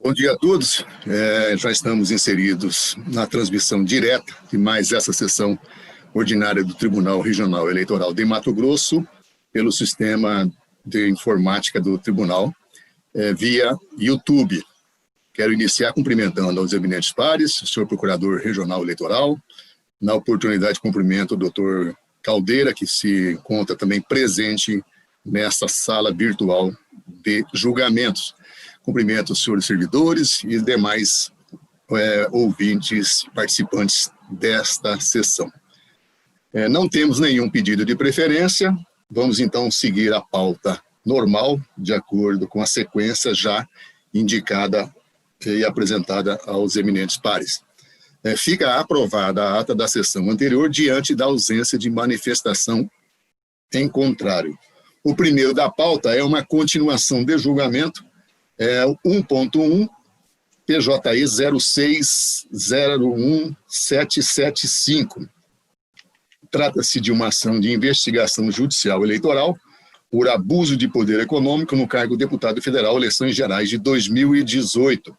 Bom dia a todos. Já estamos inseridos na transmissão direta de mais essa sessão ordinária do Tribunal Regional Eleitoral de Mato Grosso, pelo sistema de informática do Tribunal, via YouTube. Quero iniciar cumprimentando aos eminentes pares, o senhor Procurador Regional Eleitoral, na oportunidade cumprimento o doutor Caldeira, que se encontra também presente nessa sala virtual de julgamentos. Cumprimento os senhores servidores e demais ouvintes participantes desta sessão. Não temos nenhum pedido de preferência, vamos então seguir a pauta normal, de acordo com a sequência já indicada e apresentada aos eminentes pares. Fica aprovada a ata da sessão anterior diante da ausência de manifestação em contrário. O primeiro da pauta é uma continuação de julgamento, 1.1, PJI 06011775. Trata-se de uma ação de investigação judicial eleitoral por abuso de poder econômico no cargo de deputado federal, eleições gerais de 2018.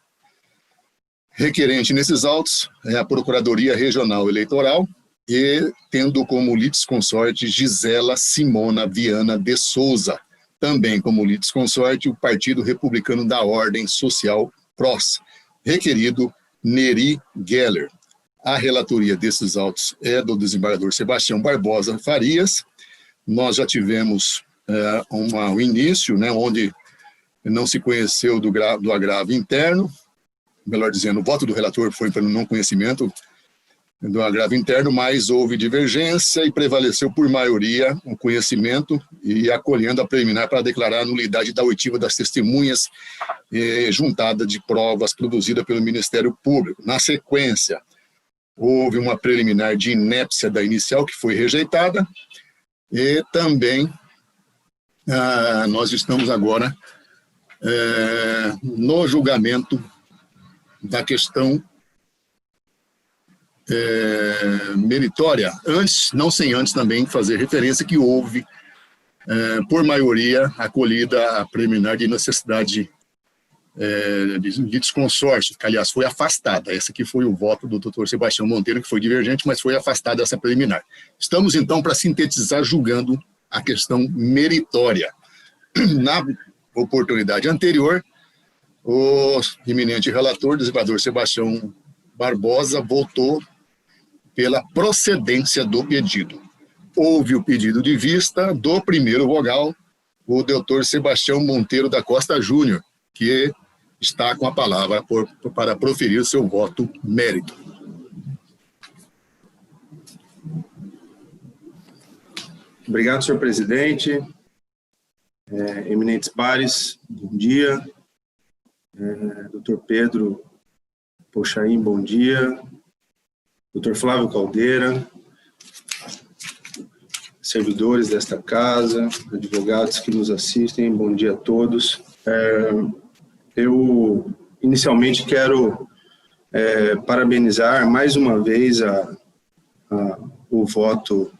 Requerente nesses autos é a Procuradoria Regional Eleitoral e tendo como litisconsorte Gisela Simona Viana de Souza. Também como litisconsorte o Partido Republicano da Ordem Social PROS, requerido Neri Geller. A relatoria desses autos é do desembargador Sebastião Barbosa Farias. Nós já tivemos um início, onde não se conheceu do agravo interno, melhor dizendo, o voto do relator foi pelo não conhecimento do agravo interno, mas houve divergência e prevaleceu por maioria o conhecimento e acolhendo a preliminar para declarar a nulidade da oitiva das testemunhas juntada de provas produzida pelo Ministério Público. Na sequência, houve uma preliminar de inépcia da inicial que foi rejeitada e também nós estamos agora no julgamento da questão meritória, não sem antes também fazer referência que houve, por maioria, acolhida a preliminar de necessidade de desconsórcio, que aliás foi afastada. Esse aqui foi o voto do doutor Sebastião Monteiro, que foi divergente, mas foi afastada essa preliminar. Estamos então para sintetizar julgando a questão meritória. Na oportunidade anterior, o eminente relator, desembargador Sebastião Barbosa, votou pela procedência do pedido. Houve o pedido de vista do primeiro vogal, o doutor Sebastião Monteiro da Costa Júnior, que está com a palavra para proferir o seu voto mérito. Obrigado, senhor presidente. Eminentes pares, bom dia. Doutor Pedro Pochaim, bom dia. Doutor Flávio Caldeira, servidores desta casa, advogados que nos assistem, bom dia a todos. Eu, inicialmente, quero parabenizar mais uma vez o voto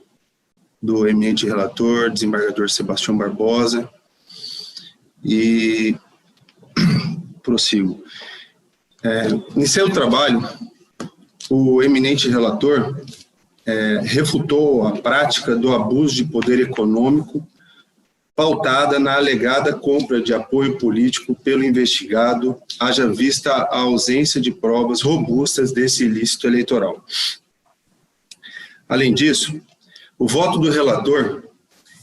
do eminente relator, desembargador Sebastião Barbosa, e prossigo. Iniciei o trabalho, o eminente relator refutou a prática do abuso de poder econômico pautada na alegada compra de apoio político pelo investigado, haja vista a ausência de provas robustas desse ilícito eleitoral. Além disso, o voto do relator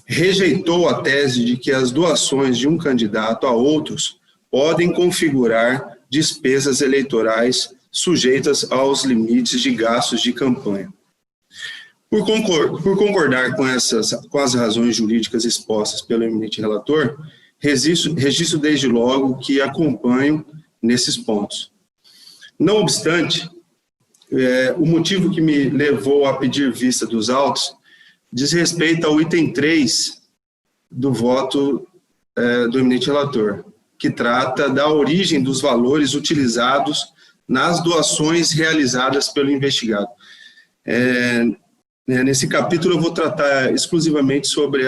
rejeitou a tese de que as doações de um candidato a outros podem configurar despesas eleitorais sujeitas aos limites de gastos de campanha. Por concordar com as razões jurídicas expostas pelo eminente relator, registro desde logo que acompanho nesses pontos. Não obstante, o motivo que me levou a pedir vista dos autos diz respeito ao item 3 do voto do eminente relator, que trata da origem dos valores utilizados nas doações realizadas pelo investigado. Nesse capítulo eu vou tratar exclusivamente sobre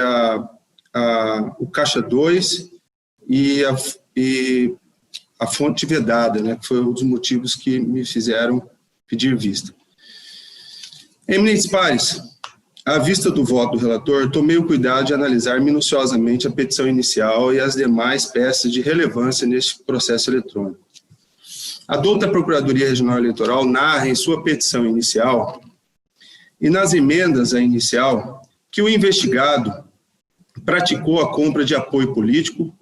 o Caixa 2 e a fonte vedada, né, que foi um dos motivos que me fizeram pedir vista. Eminentes pares, à vista do voto do relator, tomei o cuidado de analisar minuciosamente a petição inicial e as demais peças de relevância neste processo eletrônico. A douta Procuradoria Regional Eleitoral narra em sua petição inicial e nas emendas à inicial que o investigado praticou a compra de apoio político,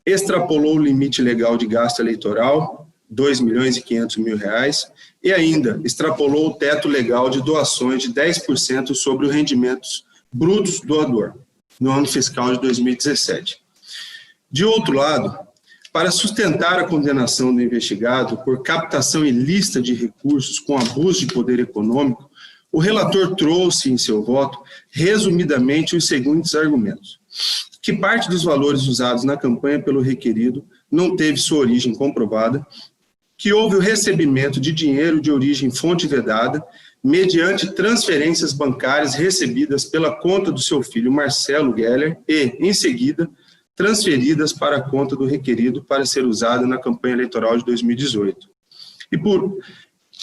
extrapolou o limite legal de gasto eleitoral, R$2.500.000, e ainda extrapolou o teto legal de doações de 10% sobre os rendimentos brutos do doador, no ano fiscal de 2017. De outro lado, para sustentar a condenação do investigado por captação ilícita de recursos com abuso de poder econômico, o relator trouxe em seu voto, resumidamente, os seguintes argumentos: que parte dos valores usados na campanha pelo requerido não teve sua origem comprovada, que houve o recebimento de dinheiro de origem fonte vedada, mediante transferências bancárias recebidas pela conta do seu filho Marcelo Geller e, em seguida, transferidas para a conta do requerido para ser usada na campanha eleitoral de 2018. E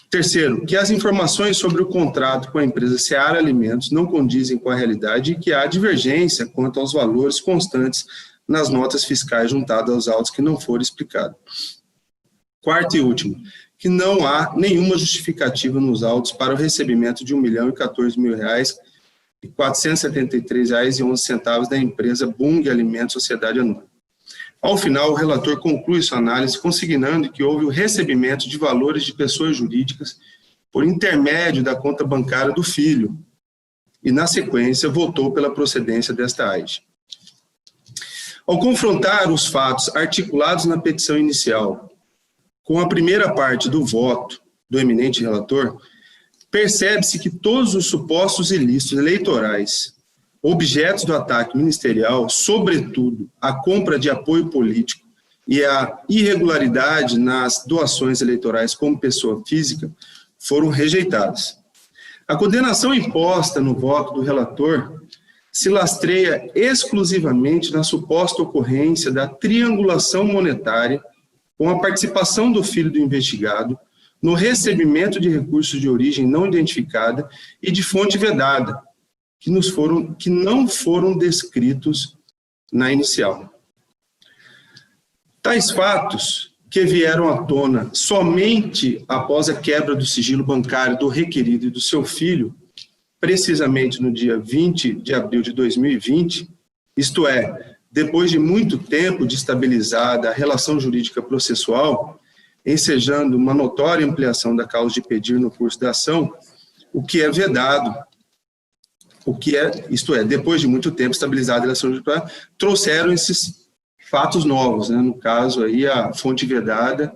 terceiro, que as informações sobre o contrato com a empresa Seara Alimentos não condizem com a realidade e que há divergência quanto aos valores constantes nas notas fiscais juntadas aos autos que não foram explicados. Quarto e último, que não há nenhuma justificativa nos autos para o recebimento de R$1.014.000 e R$473,11 da empresa Bung Alimentos Sociedade Anônima. Ao final, o relator conclui sua análise consignando que houve o recebimento de valores de pessoas jurídicas por intermédio da conta bancária do filho e, na sequência, votou pela procedência desta AIGE. Ao confrontar os fatos articulados na petição inicial com a primeira parte do voto do eminente relator, percebe-se que todos os supostos ilícitos eleitorais objetos do ataque ministerial, sobretudo a compra de apoio político e a irregularidade nas doações eleitorais como pessoa física, foram rejeitadas. A condenação imposta no voto do relator se lastreia exclusivamente na suposta ocorrência da triangulação monetária com a participação do filho do investigado no recebimento de recursos de origem não identificada e de fonte vedada, que não foram descritos na inicial. Tais fatos, que vieram à tona somente após a quebra do sigilo bancário do requerido e do seu filho, precisamente no dia 20 de abril de 2020, isto é, depois de muito tempo de estabilizada a relação jurídica processual, ensejando uma notória ampliação da causa de pedir no curso da ação, o que é vedado, isto é, depois de muito tempo estabilizada a relação jurídica, trouxeram esses fatos novos, né? No caso aí a fonte vedada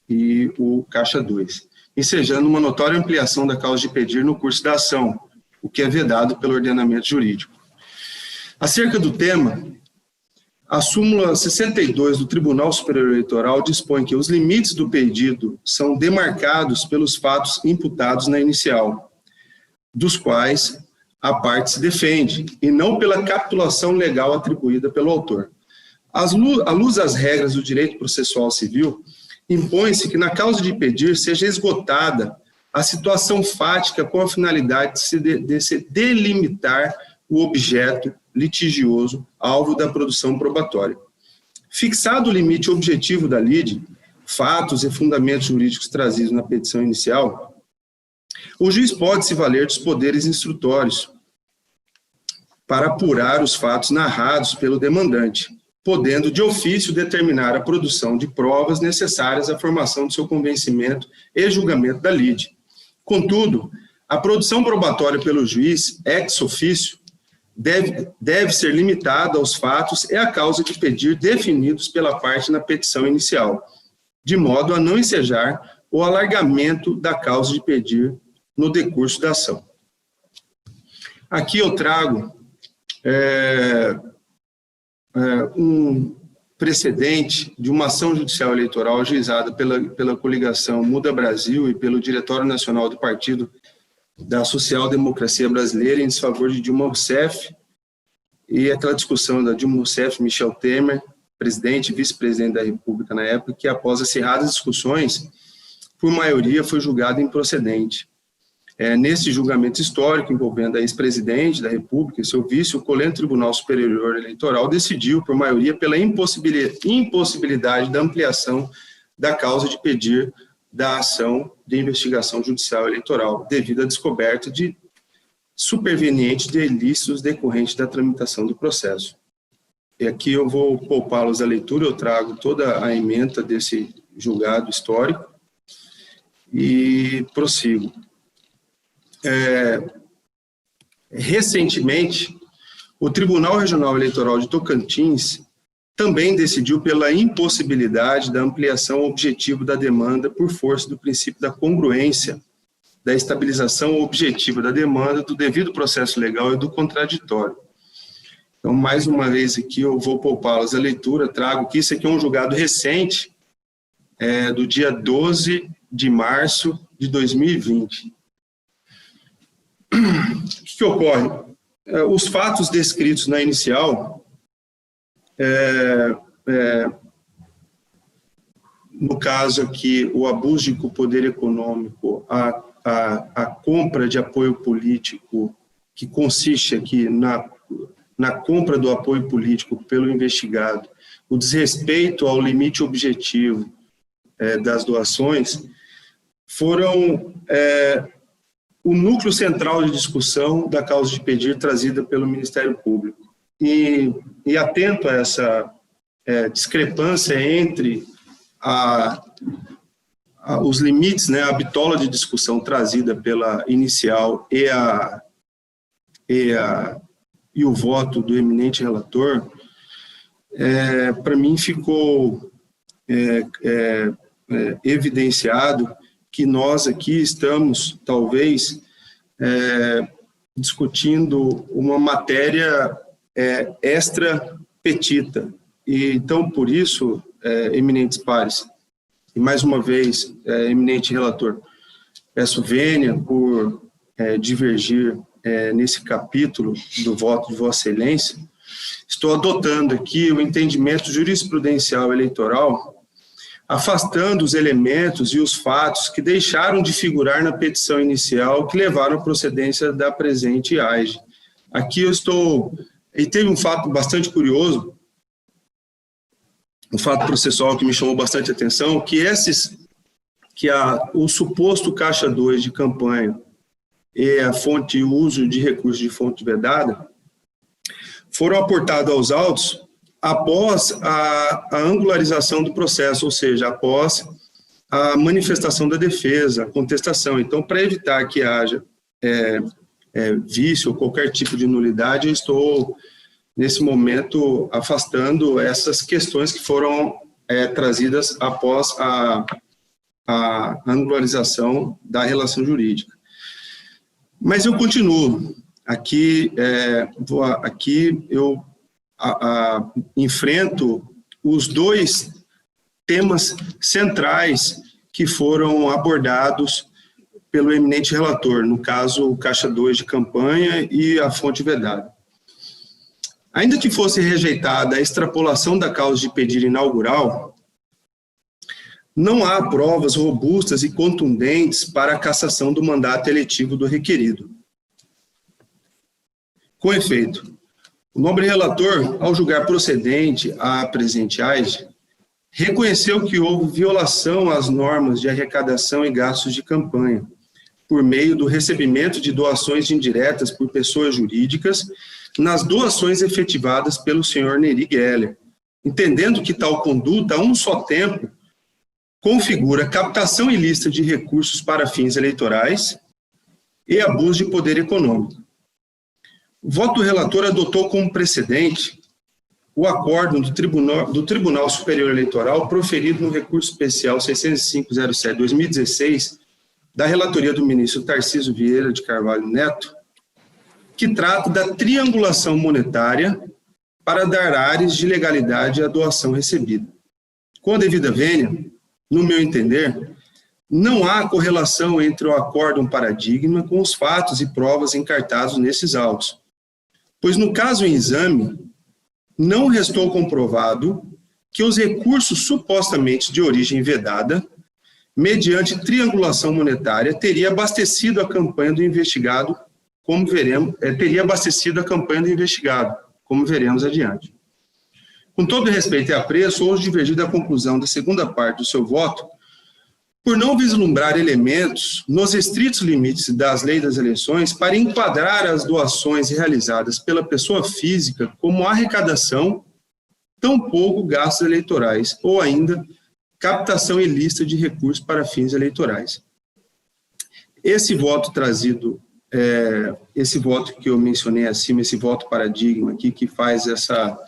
e o caixa 2, ensejando uma notória ampliação da causa de pedir no curso da ação, o que é vedado pelo ordenamento jurídico. Acerca do tema, a súmula 62 do Tribunal Superior Eleitoral dispõe que os limites do pedido são demarcados pelos fatos imputados na inicial, dos quais a parte se defende, e não pela capitulação legal atribuída pelo autor. À luz das regras do direito processual civil, impõe-se que na causa de pedir seja esgotada a situação fática com a finalidade de se delimitar o objeto litigioso alvo da produção probatória. Fixado o limite objetivo da lide, fatos e fundamentos jurídicos trazidos na petição inicial, o juiz pode se valer dos poderes instrutórios para apurar os fatos narrados pelo demandante, podendo de ofício determinar a produção de provas necessárias à formação do seu convencimento e julgamento da lide. Contudo, a produção probatória pelo juiz, ex officio, deve ser limitada aos fatos e à causa de pedir definidos pela parte na petição inicial, de modo a não ensejar o alargamento da causa de pedir no decurso da ação. Aqui eu trago um precedente de uma ação judicial eleitoral ajuizada pela coligação Muda Brasil e pelo Diretório Nacional do Partido da Social Democracia Brasileira em desfavor de Dilma Rousseff, e aquela discussão da Dilma Rousseff, Michel Temer presidente e vice-presidente da República na época, que após acirradas discussões, por maioria foi julgado improcedente. Nesse julgamento histórico envolvendo a ex-presidente da República e seu vice, o Colégio Tribunal Superior Eleitoral decidiu, por maioria, pela impossibilidade da ampliação da causa de pedir da ação de investigação judicial eleitoral, devido à descoberta de superveniente de ilícitos decorrentes da tramitação do processo. E aqui eu vou poupá-los a leitura, eu trago toda a ementa desse julgado histórico e prossigo. Recentemente, o Tribunal Regional Eleitoral de Tocantins também decidiu pela impossibilidade da ampliação objetiva da demanda por força do princípio da congruência, da estabilização objetiva da demanda, do devido processo legal e do contraditório. Então, mais uma vez aqui, eu vou poupá-los a leitura, trago que isso aqui é um julgado recente, do dia 12 de março de 2020. O que ocorre? Os fatos descritos na inicial, no caso aqui, o abuso de poder econômico, a compra de apoio político, que consiste aqui na compra do apoio político pelo investigado, o desrespeito ao limite objetivo das doações, foram o núcleo central de discussão da causa de pedir trazida pelo Ministério Público. E atento a essa discrepância entre os limites, né, a bitola de discussão trazida pela inicial e o voto do eminente relator, para mim ficou evidenciado que nós aqui estamos, talvez, discutindo uma matéria extra petita. E, então, por isso, eminentes pares, e mais uma vez, eminente relator, peço vênia por divergir nesse capítulo do voto de Vossa Excelência. Estou adotando aqui o entendimento jurisprudencial eleitoral, afastando os elementos e os fatos que deixaram de figurar na petição inicial que levaram à procedência da presente AIGE. Aqui eu estou... E teve um fato bastante curioso, um fato processual que me chamou bastante atenção, que o suposto caixa 2 de campanha e a fonte e uso de recursos de fonte vedada foram aportados aos autos após a angularização do processo, ou seja, após a manifestação da defesa, a contestação. Então, para evitar que haja vício ou qualquer tipo de nulidade, eu estou, nesse momento, afastando essas questões que foram trazidas após a angularização da relação jurídica. Mas eu continuo. Aqui eu enfrento os dois temas centrais que foram abordados pelo eminente relator, no caso, o caixa 2 de campanha e a fonte vedada. Ainda que fosse rejeitada a extrapolação da causa de pedir inaugural, não há provas robustas e contundentes para a cassação do mandato eletivo do requerido. Com efeito, o nobre relator, ao julgar procedente a presente AIGE, reconheceu que houve violação às normas de arrecadação e gastos de campanha, por meio do recebimento de doações indiretas por pessoas jurídicas nas doações efetivadas pelo senhor Neri Geller, entendendo que tal conduta, a um só tempo, configura captação ilícita de recursos para fins eleitorais e abuso de poder econômico. O voto do relator adotou como precedente o acórdão do Tribunal Superior Eleitoral proferido no recurso especial 60507/2016 da relatoria do ministro Tarcísio Vieira de Carvalho Neto, que trata da triangulação monetária para dar áreas de legalidade à doação recebida. Com a devida vênia, no meu entender, não há correlação entre o acórdão paradigma com os fatos e provas encartados nesses autos, pois no caso em exame, não restou comprovado que os recursos supostamente de origem vedada, mediante triangulação monetária, teria abastecido a campanha do investigado, como veremos adiante. Com todo respeito e apreço, hoje divergir da conclusão da segunda parte do seu voto, por não vislumbrar elementos nos estritos limites das leis das eleições para enquadrar as doações realizadas pela pessoa física como arrecadação, tampouco gastos eleitorais, ou ainda captação ilícita de recursos para fins eleitorais. Esse voto trazido, esse voto que eu mencionei acima, esse voto paradigma aqui, que faz essa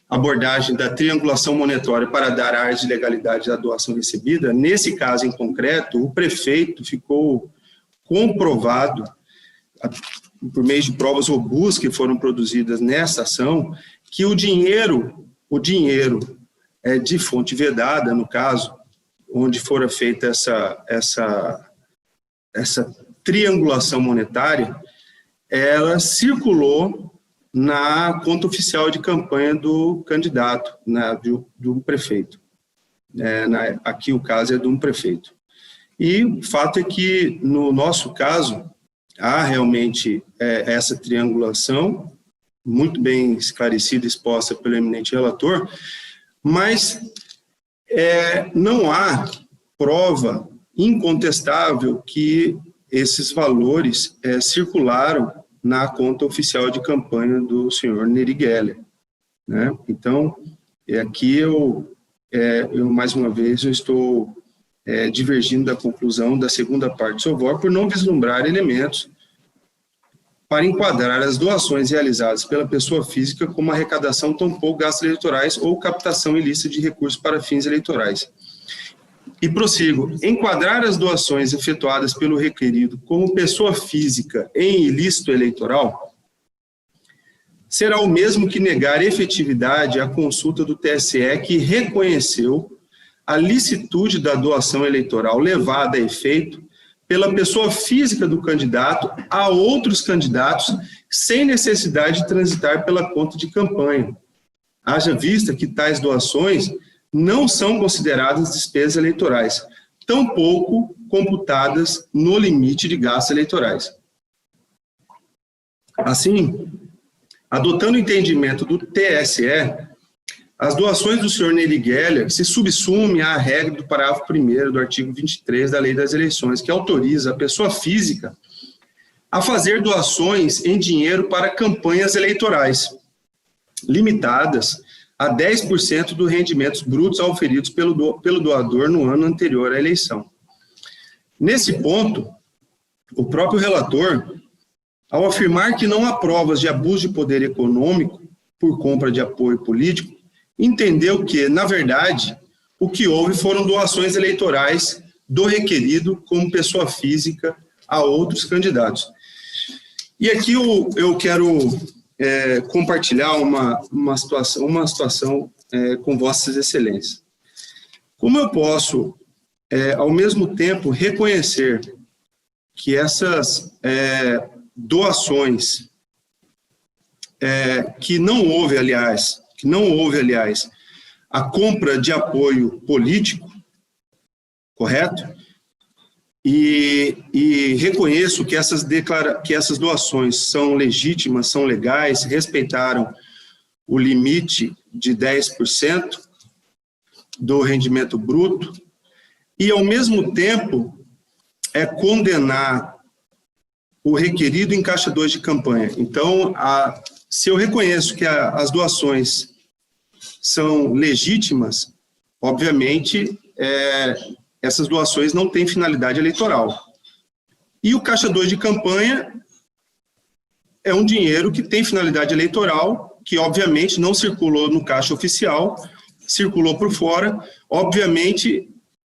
abordagem da triangulação monetária para dar áreas de legalidade da doação recebida, nesse caso em concreto, o prefeito ficou comprovado, por meio de provas robustas que foram produzidas nessa ação, que o dinheiro de fonte vedada, no caso, onde fora feita essa triangulação monetária, ela circulou na conta oficial de campanha do candidato, do prefeito. Aqui o caso é de um prefeito. E o fato é que, no nosso caso, há realmente essa triangulação, muito bem esclarecida e exposta pelo eminente relator, mas não há prova incontestável que esses valores circularam na conta oficial de campanha do senhor Neri Geller, né? Então, aqui eu mais uma vez, eu estou divergindo da conclusão da segunda parte do seu voto por não vislumbrar elementos para enquadrar as doações realizadas pela pessoa física como arrecadação, tampouco gastos eleitorais ou captação ilícita de recursos para fins eleitorais. E prossigo, enquadrar as doações efetuadas pelo requerido como pessoa física em ilícito eleitoral será o mesmo que negar efetividade à consulta do TSE, que reconheceu a licitude da doação eleitoral levada a efeito pela pessoa física do candidato a outros candidatos sem necessidade de transitar pela conta de campanha. Haja vista que tais doações não são consideradas despesas eleitorais, tampouco computadas no limite de gastos eleitorais. Assim, adotando o entendimento do TSE, as doações do senhor Neri Geller se subsumem à regra do parágrafo 1º do artigo 23 da Lei das Eleições, que autoriza a pessoa física a fazer doações em dinheiro para campanhas eleitorais, limitadas a 10% dos rendimentos brutos auferidos pelo doador no ano anterior à eleição. Nesse ponto, o próprio relator, ao afirmar que não há provas de abuso de poder econômico por compra de apoio político, entendeu que, na verdade, o que houve foram doações eleitorais do requerido como pessoa física a outros candidatos. E aqui eu quero compartilhar uma situação com vossas excelências. Como eu posso, ao mesmo tempo, reconhecer que essas doações, que não houve, aliás, a compra de apoio político, correto? E reconheço que essas doações são legítimas, são legais, respeitaram o limite de 10% do rendimento bruto, e, ao mesmo tempo, condenar o requerido em caixa 2 de campanha. Então, se eu reconheço que as doações são legítimas, obviamente, essas doações não têm finalidade eleitoral. E o caixa 2 de campanha é um dinheiro que tem finalidade eleitoral, que obviamente não circulou no caixa oficial, circulou por fora. Obviamente,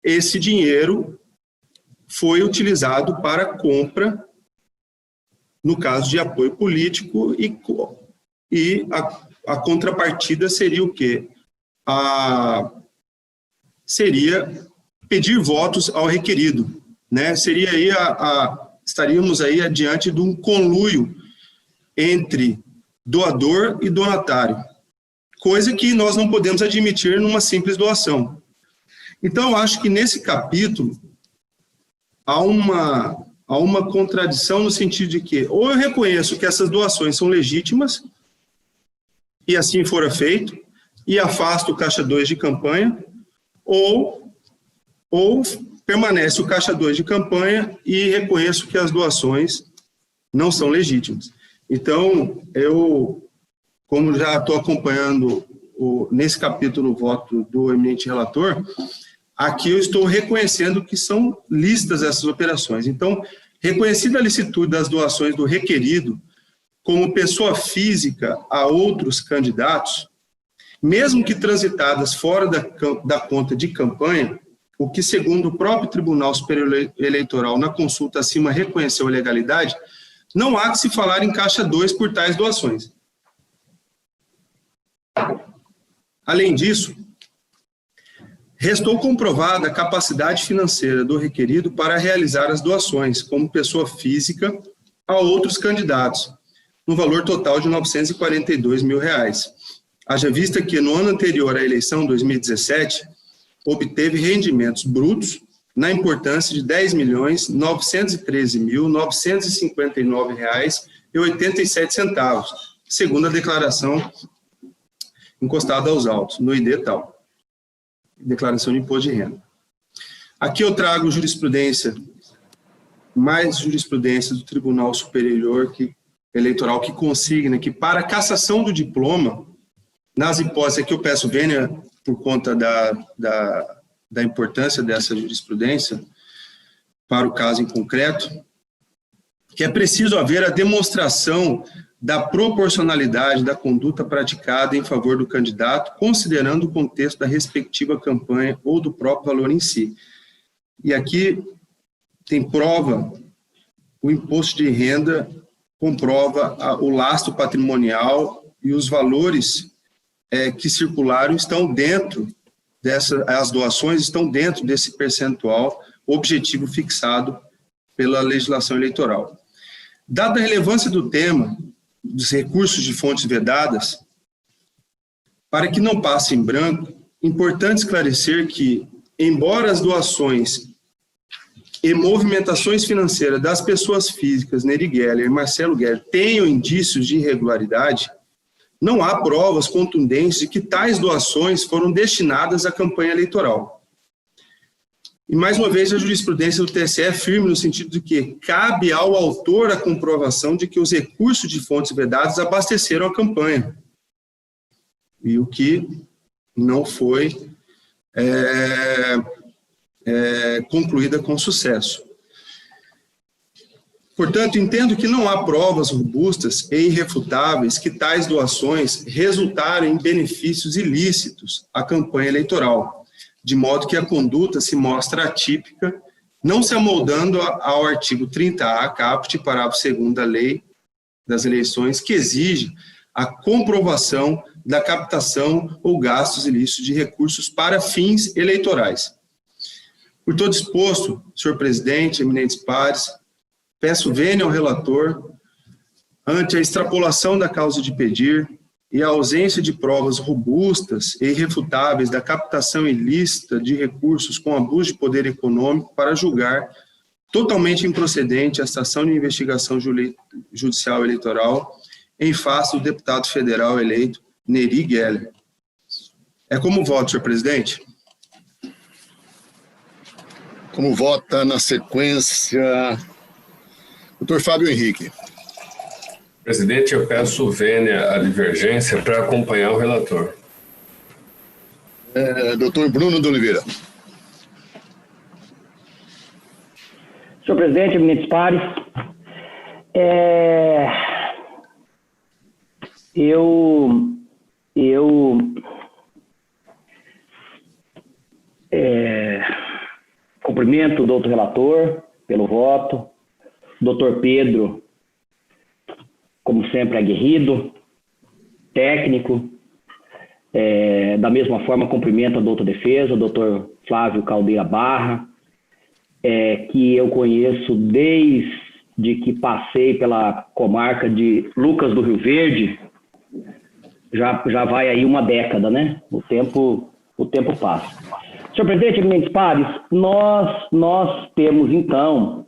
esse dinheiro foi utilizado para compra, no caso de apoio político, e a contrapartida seria o quê? Seria pedir votos ao requerido, né? Seria aí estaríamos aí diante de um conluio entre doador e donatário, coisa que nós não podemos admitir numa simples doação. Então, eu acho que nesse capítulo há uma contradição no sentido de que ou eu reconheço que essas doações são legítimas, e assim fora feito, e afasto o caixa 2 de campanha, ou permanece o caixa 2 de campanha e reconheço que as doações não são legítimas. Então, eu, como já estou acompanhando nesse capítulo o voto do eminente relator, aqui eu estou reconhecendo que são lícitas essas operações. Então, reconhecida a licitude das doações do requerido como pessoa física a outros candidatos, mesmo que transitadas fora da conta de campanha, o que, segundo o próprio Tribunal Superior Eleitoral, na consulta acima reconheceu a legalidade, não há que se falar em caixa 2 por tais doações. Além disso, restou comprovada a capacidade financeira do requerido para realizar as doações, como pessoa física, a outros candidatos, no valor total de R$ 942 mil. Haja vista que, no ano anterior à eleição, 2017, obteve rendimentos brutos na importância de R$ 10.913.959,87, segundo a declaração encostada aos autos, no ID tal, declaração de imposto de renda. Aqui eu trago mais jurisprudência do Tribunal Superior Eleitoral que consigna que para a cassação do diploma, nas hipóteses que eu peço vênia por conta da importância dessa jurisprudência para o caso em concreto, que é preciso haver a demonstração da proporcionalidade da conduta praticada em favor do candidato, considerando o contexto da respectiva campanha ou do próprio valor em si. E aqui tem prova, o imposto de renda comprova o lastro patrimonial e os valores que circularam estão dentro as doações estão dentro desse percentual objetivo fixado pela legislação eleitoral. Dada a relevância do tema dos recursos de fontes vedadas, para que não passe em branco, importante esclarecer que, embora as doações e movimentações financeiras das pessoas físicas Neri Geller e Marcelo Geller tenham indícios de irregularidade, não há provas contundentes de que tais doações foram destinadas à campanha eleitoral. E, mais uma vez, a jurisprudência do TSE é firme no sentido de que cabe ao autor a comprovação de que os recursos de fontes vedadas abasteceram a campanha. E o que não foi concluída com sucesso. Portanto, entendo que não há provas robustas e irrefutáveis que tais doações resultaram em benefícios ilícitos à campanha eleitoral, de modo que a conduta se mostra atípica, não se amoldando ao artigo 30A, caput, parágrafo 2º da Lei das Eleições, que exige a comprovação da captação ou gastos ilícitos de recursos para fins eleitorais. Por todo exposto, senhor presidente, eminentes pares, peço vênia ao relator, ante a extrapolação da causa de pedir e a ausência de provas robustas e irrefutáveis da captação ilícita de recursos com abuso de poder econômico, para julgar totalmente improcedente a ação de investigação judicial eleitoral em face do deputado federal eleito Neri Geller. É como voto, senhor presidente? Como vota na sequência, doutor Fábio Henrique. Presidente, eu peço vênia à divergência para acompanhar o relator. Doutor Bruno de Oliveira. Senhor presidente, eminentes pares, cumprimento o doutor relator pelo voto, doutor Pedro, como sempre, aguerrido, técnico. Da mesma forma, cumprimento a doutor Defesa, o doutor Flávio Caldeira Barra, que eu conheço desde que passei pela comarca de Lucas do Rio Verde, já vai aí uma década, né? O tempo passa. Senhor presidente, eminentes pares, nós temos então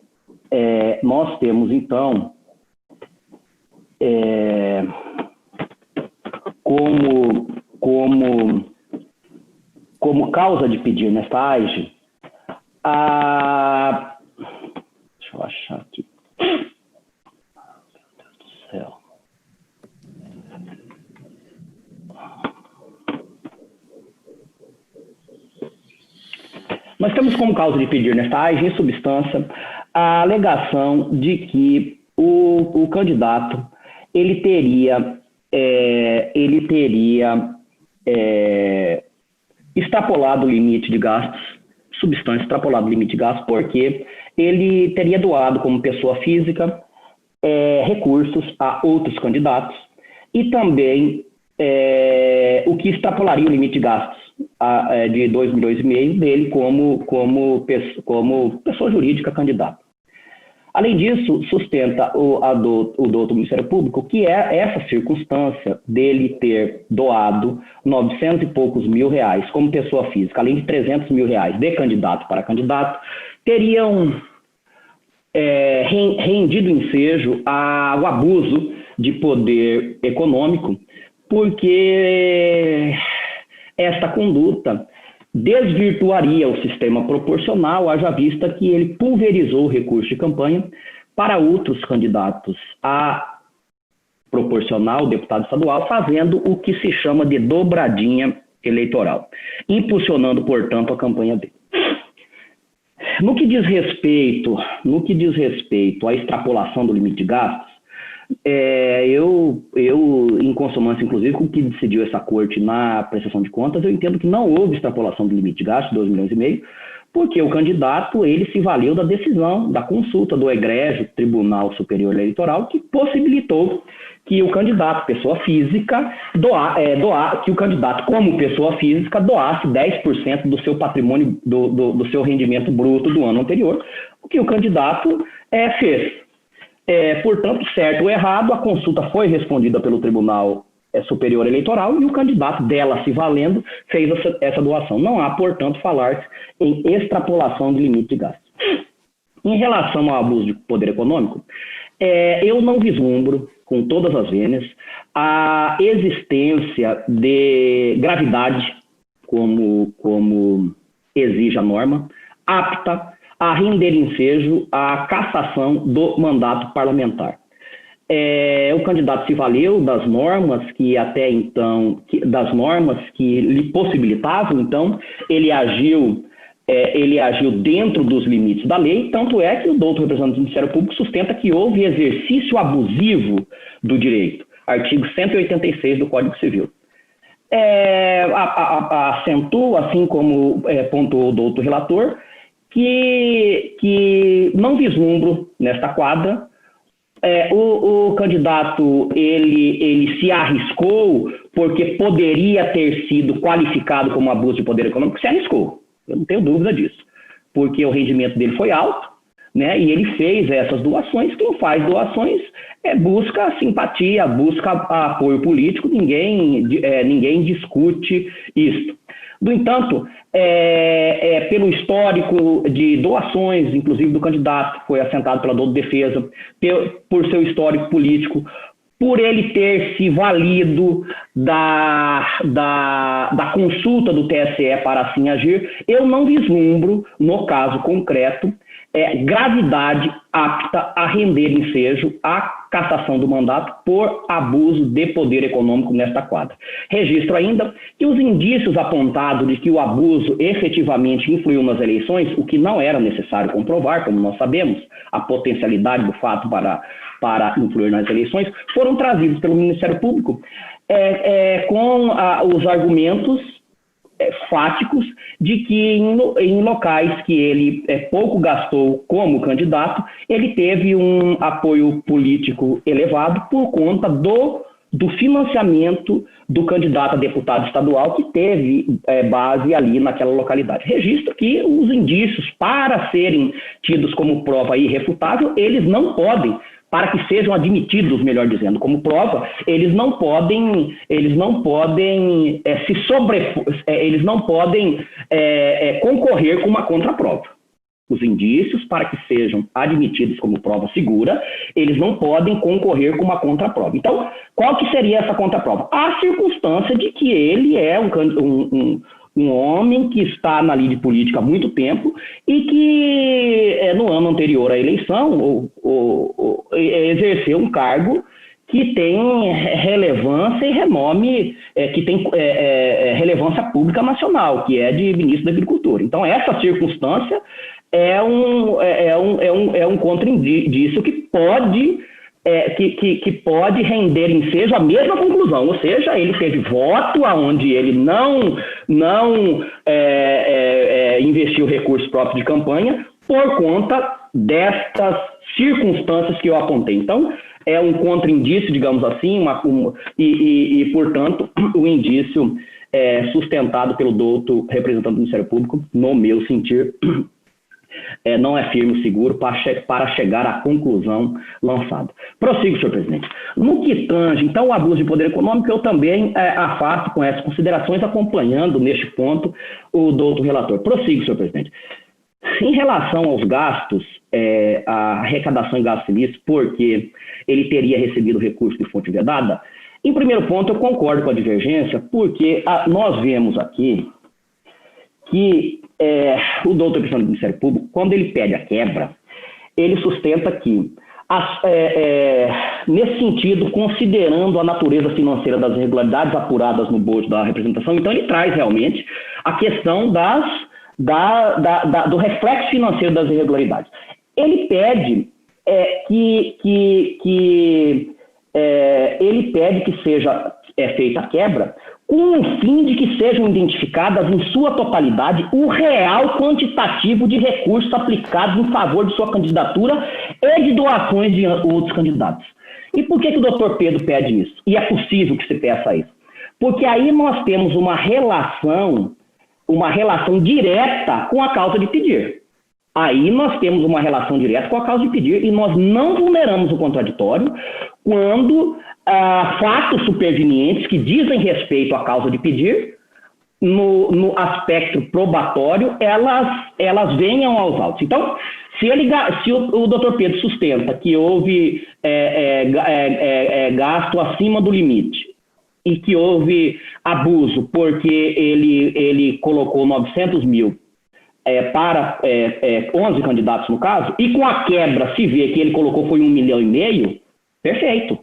como causa de pedir nesta AGE, deixa eu achar aqui. Meu Deus do céu. Nós temos como causa de pedir nesta AGE, em substância, a alegação de que o candidato ele teria extrapolado o limite de gastos, extrapolado o limite de gastos, porque ele teria doado como pessoa física recursos a outros candidatos e também o que extrapolaria o limite de gastos de 2,5 milhões dele como pessoa jurídica candidata. Além disso, sustenta o doutor do Ministério Público que essa circunstância dele ter doado 900 e poucos mil reais como pessoa física, além de 300 mil reais de candidato para candidato, teriam rendido ensejo ao abuso de poder econômico, porque esta conduta desvirtuaria o sistema proporcional, haja vista que ele pulverizou o recurso de campanha para outros candidatos a proporcional, deputado estadual, fazendo o que se chama de dobradinha eleitoral, impulsionando, portanto, a campanha dele. No que diz respeito à extrapolação do limite de gastos, eu, em consonância, inclusive, com o que decidiu essa corte na prestação de contas, eu entendo que não houve extrapolação do limite de gastos, 2,5 milhões, porque o candidato, ele se valeu da decisão, da consulta do egrégio Tribunal Superior Eleitoral, que possibilitou que o candidato, pessoa física, que o candidato, como pessoa física, doasse 10% do seu patrimônio, do seu rendimento bruto do ano anterior, o que o candidato fez. Portanto, certo ou errado, a consulta foi respondida pelo Tribunal Superior Eleitoral e o candidato, dela se valendo, fez essa doação. Não há, portanto, falar em extrapolação de limite de gastos. Em relação ao abuso de poder econômico, eu não vislumbro, com todas as vênias, a existência de gravidade, como exige a norma, apta a render ensejo à cassação do mandato parlamentar. O candidato se valeu das normas que até então, das normas que lhe possibilitavam, então, ele agiu dentro dos limites da lei, tanto é que o doutor representante do Ministério Público sustenta que houve exercício abusivo do direito, artigo 186 do Código Civil. Acentua, assim como pontuou o doutor relator, que não vislumbro nesta quadra. O candidato ele se arriscou porque poderia ter sido qualificado como abuso de poder econômico, se arriscou, eu não tenho dúvida disso, porque o rendimento dele foi alto, né, e ele fez essas doações. Quem faz doações busca simpatia, busca apoio político, ninguém discute isso. No entanto, pelo histórico de doações, inclusive do candidato, que foi assentado pela doutora defesa, por seu histórico político, por ele ter se valido da consulta do TSE para assim agir, eu não vislumbro, no caso concreto, gravidade apta a render ensejo à cassação do mandato por abuso de poder econômico nesta quadra. Registro ainda que os indícios apontados de que o abuso efetivamente influiu nas eleições, o que não era necessário comprovar, como nós sabemos, a potencialidade do fato para influir nas eleições, foram trazidos pelo Ministério Público com os argumentos fáticos de que em locais que ele pouco gastou como candidato, ele teve um apoio político elevado por conta do financiamento do candidato a deputado estadual que teve base ali naquela localidade. Registro que os indícios, para serem tidos como prova irrefutável, eles não podem para que sejam admitidos, melhor dizendo, como prova, eles não podem concorrer com uma contraprova. Os indícios, para que sejam admitidos como prova segura, eles não podem concorrer com uma contraprova. Então, qual que seria essa contraprova? A circunstância de que ele é um homem que está na lide política há muito tempo e que, no ano anterior à eleição, exerceu um cargo que tem relevância e renome, que tem relevância pública nacional, que é de ministro da Agricultura. Então, essa circunstância é um contraindício que pode render ensejo a mesma conclusão, ou seja, ele teve voto aonde ele não investiu recursos próprios de campanha por conta destas circunstâncias que eu apontei. Então, é um contraindício, digamos assim, portanto, o indício sustentado pelo douto representante do Ministério Público, no meu sentir, não é firme e seguro para chegar à conclusão lançada. Prossigo, senhor presidente. No que tange, então, o abuso de poder econômico, eu também afasto com essas considerações, acompanhando, neste ponto, o douto relator. Prossigo, senhor presidente. Em relação aos gastos, a arrecadação em gastos ilícitos, porque ele teria recebido recurso de fonte vedada, em primeiro ponto, eu concordo com a divergência, porque nós vemos aqui que o doutor representante do Ministério Público, quando ele pede a quebra, ele sustenta que, nesse sentido, considerando a natureza financeira das irregularidades apuradas no bojo da representação, então ele traz realmente a questão do reflexo financeiro das irregularidades. Ele pede que seja feita a quebra com o fim de que sejam identificadas em sua totalidade o real quantitativo de recursos aplicados em favor de sua candidatura e de doações de outros candidatos. E por que o doutor Pedro pede isso? E é possível que se peça isso? Porque aí nós temos uma relação direta com a causa de pedir. Aí nós temos uma relação direta com a causa de pedir e nós não vulneramos o contraditório quando fatos supervenientes que dizem respeito à causa de pedir, no aspecto probatório, elas venham aos autos. Então, se o doutor Pedro sustenta que houve gasto acima do limite e que houve abuso porque ele colocou 900 mil para 11 candidatos no caso, e com a quebra se vê que ele colocou foi 1,5 milhão, perfeito.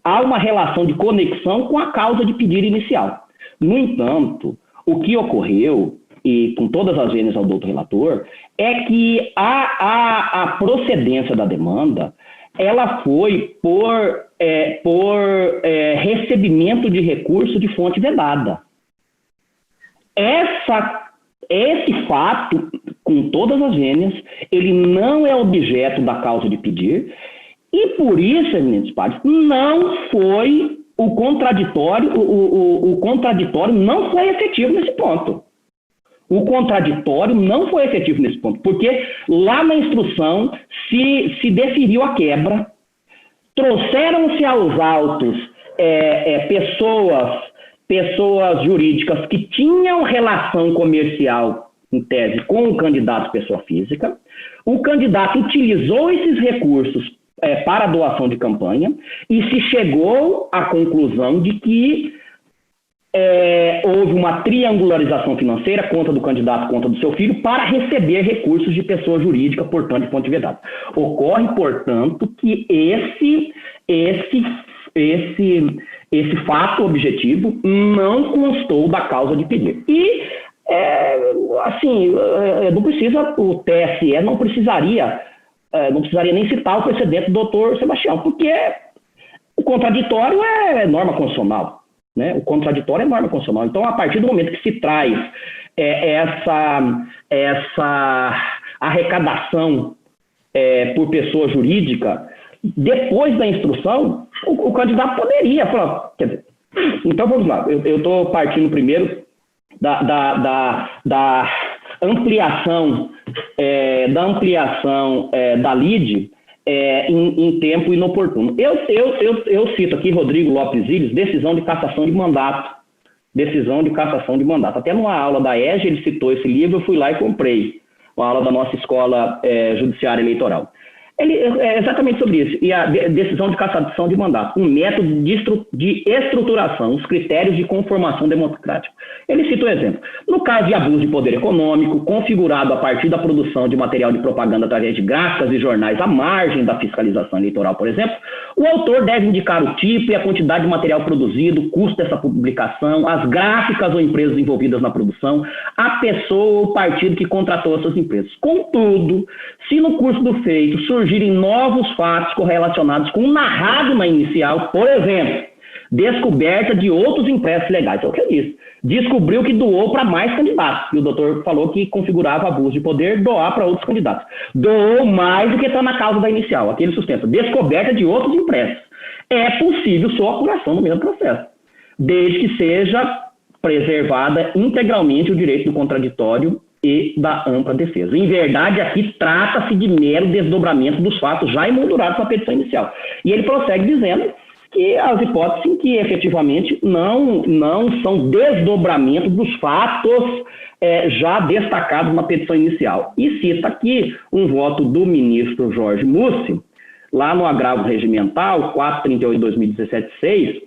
Há uma relação de conexão com a causa de pedir inicial. No entanto, o que ocorreu, e com todas as vezes ao doutor relator, é que a procedência da demanda, ela foi por recebimento de recurso de fonte vedada. Esse fato, com todas as vênias, ele não é objeto da causa de pedir, e por isso, eminentes pares, não foi o contraditório, o contraditório não foi efetivo nesse ponto. O contraditório não foi efetivo nesse ponto, porque lá na instrução se deferiu a quebra, trouxeram-se aos autos pessoas jurídicas que tinham relação comercial, em tese, com o candidato pessoa física. O candidato utilizou esses recursos para a doação de campanha e se chegou à conclusão de que houve uma triangularização financeira, conta do candidato, conta do seu filho, para receber recursos de pessoa jurídica, portanto, de fonte vedada. Ocorre, portanto, que esse fato objetivo não constou da causa de pedir. E, não precisa, o TSE não precisaria nem citar o precedente do doutor Sebastião, porque o contraditório é norma constitucional, né? O contraditório é norma constitucional. Então, a partir do momento que se traz essa arrecadação por pessoa jurídica, depois da instrução, o candidato poderia falar, quer dizer, então vamos lá, eu estou partindo primeiro da ampliação da lide em tempo inoportuno. Eu cito aqui Rodrigo Lopes Illes, decisão de cassação de mandato. Decisão de cassação de mandato. Até numa aula da EJA ele citou esse livro, eu fui lá e comprei. Uma aula da nossa escola judiciária eleitoral. É exatamente sobre isso. E a decisão de cassação de mandato, um método de estruturação, os critérios de conformação democrática. Ele cita o exemplo. No caso de abuso de poder econômico, configurado a partir da produção de material de propaganda através de gráficas e jornais à margem da fiscalização eleitoral, por exemplo, o autor deve indicar o tipo e a quantidade de material produzido, o custo dessa publicação, as gráficas ou empresas envolvidas na produção, a pessoa ou partido que contratou essas empresas. Contudo, se no curso do feito surgirem novos fatos correlacionados com o narrado na inicial, por exemplo, descoberta de outros impressos legais, é o que eu disse. Descobriu que doou para mais candidatos. E o doutor falou que configurava abuso de poder doar para outros candidatos. Doou mais do que está na causa da inicial. Aqui ele sustenta. Descoberta de outros impressos. É possível sua apuração no mesmo processo, desde que seja preservada integralmente o direito do contraditório e da ampla defesa. Em verdade, aqui trata-se de mero desdobramento dos fatos já emoldurados na petição inicial. E ele prossegue dizendo que as hipóteses em que efetivamente não são desdobramento dos fatos já destacados na petição inicial. E cita aqui um voto do ministro Jorge Mussi, lá no agravo regimental 438/2017-6,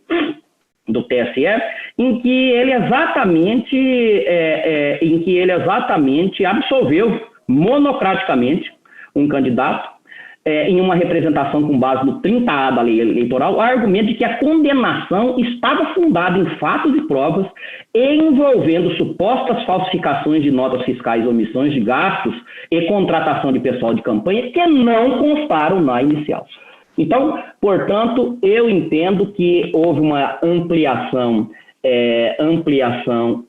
do TSE, em que ele exatamente absolveu monocraticamente um candidato em uma representação com base no 30A da lei eleitoral, o argumento de que a condenação estava fundada em fatos e provas envolvendo supostas falsificações de notas fiscais, omissões de gastos e contratação de pessoal de campanha que não constaram na inicial. Então, portanto, eu entendo que houve uma ampliação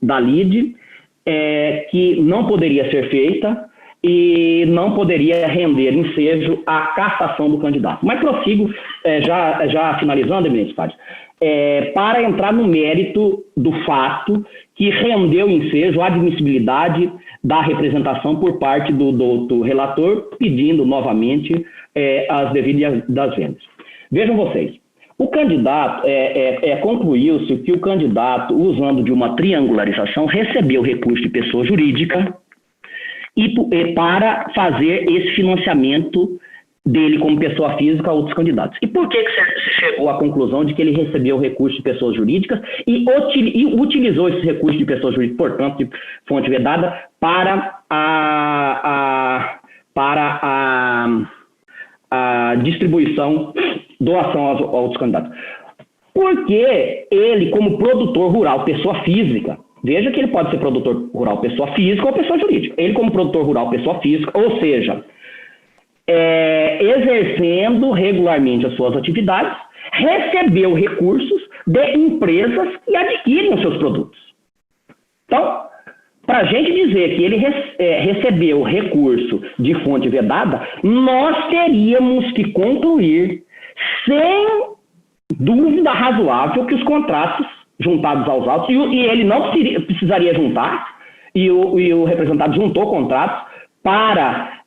da lide que não poderia ser feita e não poderia render ensejo à cassação do candidato. Mas prossigo, já finalizando, eminentes pares, para entrar no mérito do fato que rendeu ensejo à admissibilidade da representação por parte do relator, pedindo novamente as devidas das vendas. Vejam vocês, o candidato, concluiu-se que o candidato, usando de uma triangularização, recebeu recurso de pessoa jurídica para fazer esse financiamento dele como pessoa física a outros candidatos. E por que você chegou à conclusão de que ele recebeu recursos de pessoas jurídicas e utilizou esses recursos de pessoas jurídicas, portanto, de fonte vedada, para a distribuição, doação aos outros candidatos? Porque ele, como produtor rural, pessoa física, veja que ele pode ser produtor rural, pessoa física ou pessoa jurídica. Ele, como produtor rural, pessoa física, ou seja, exercendo regularmente as suas atividades, recebeu recursos de empresas que adquirem os seus produtos. Então, para a gente dizer que ele recebeu recurso de fonte vedada, nós teríamos que concluir, sem dúvida razoável, que os contratos juntados aos autos, e ele não precisaria juntar, e o representado juntou contratos para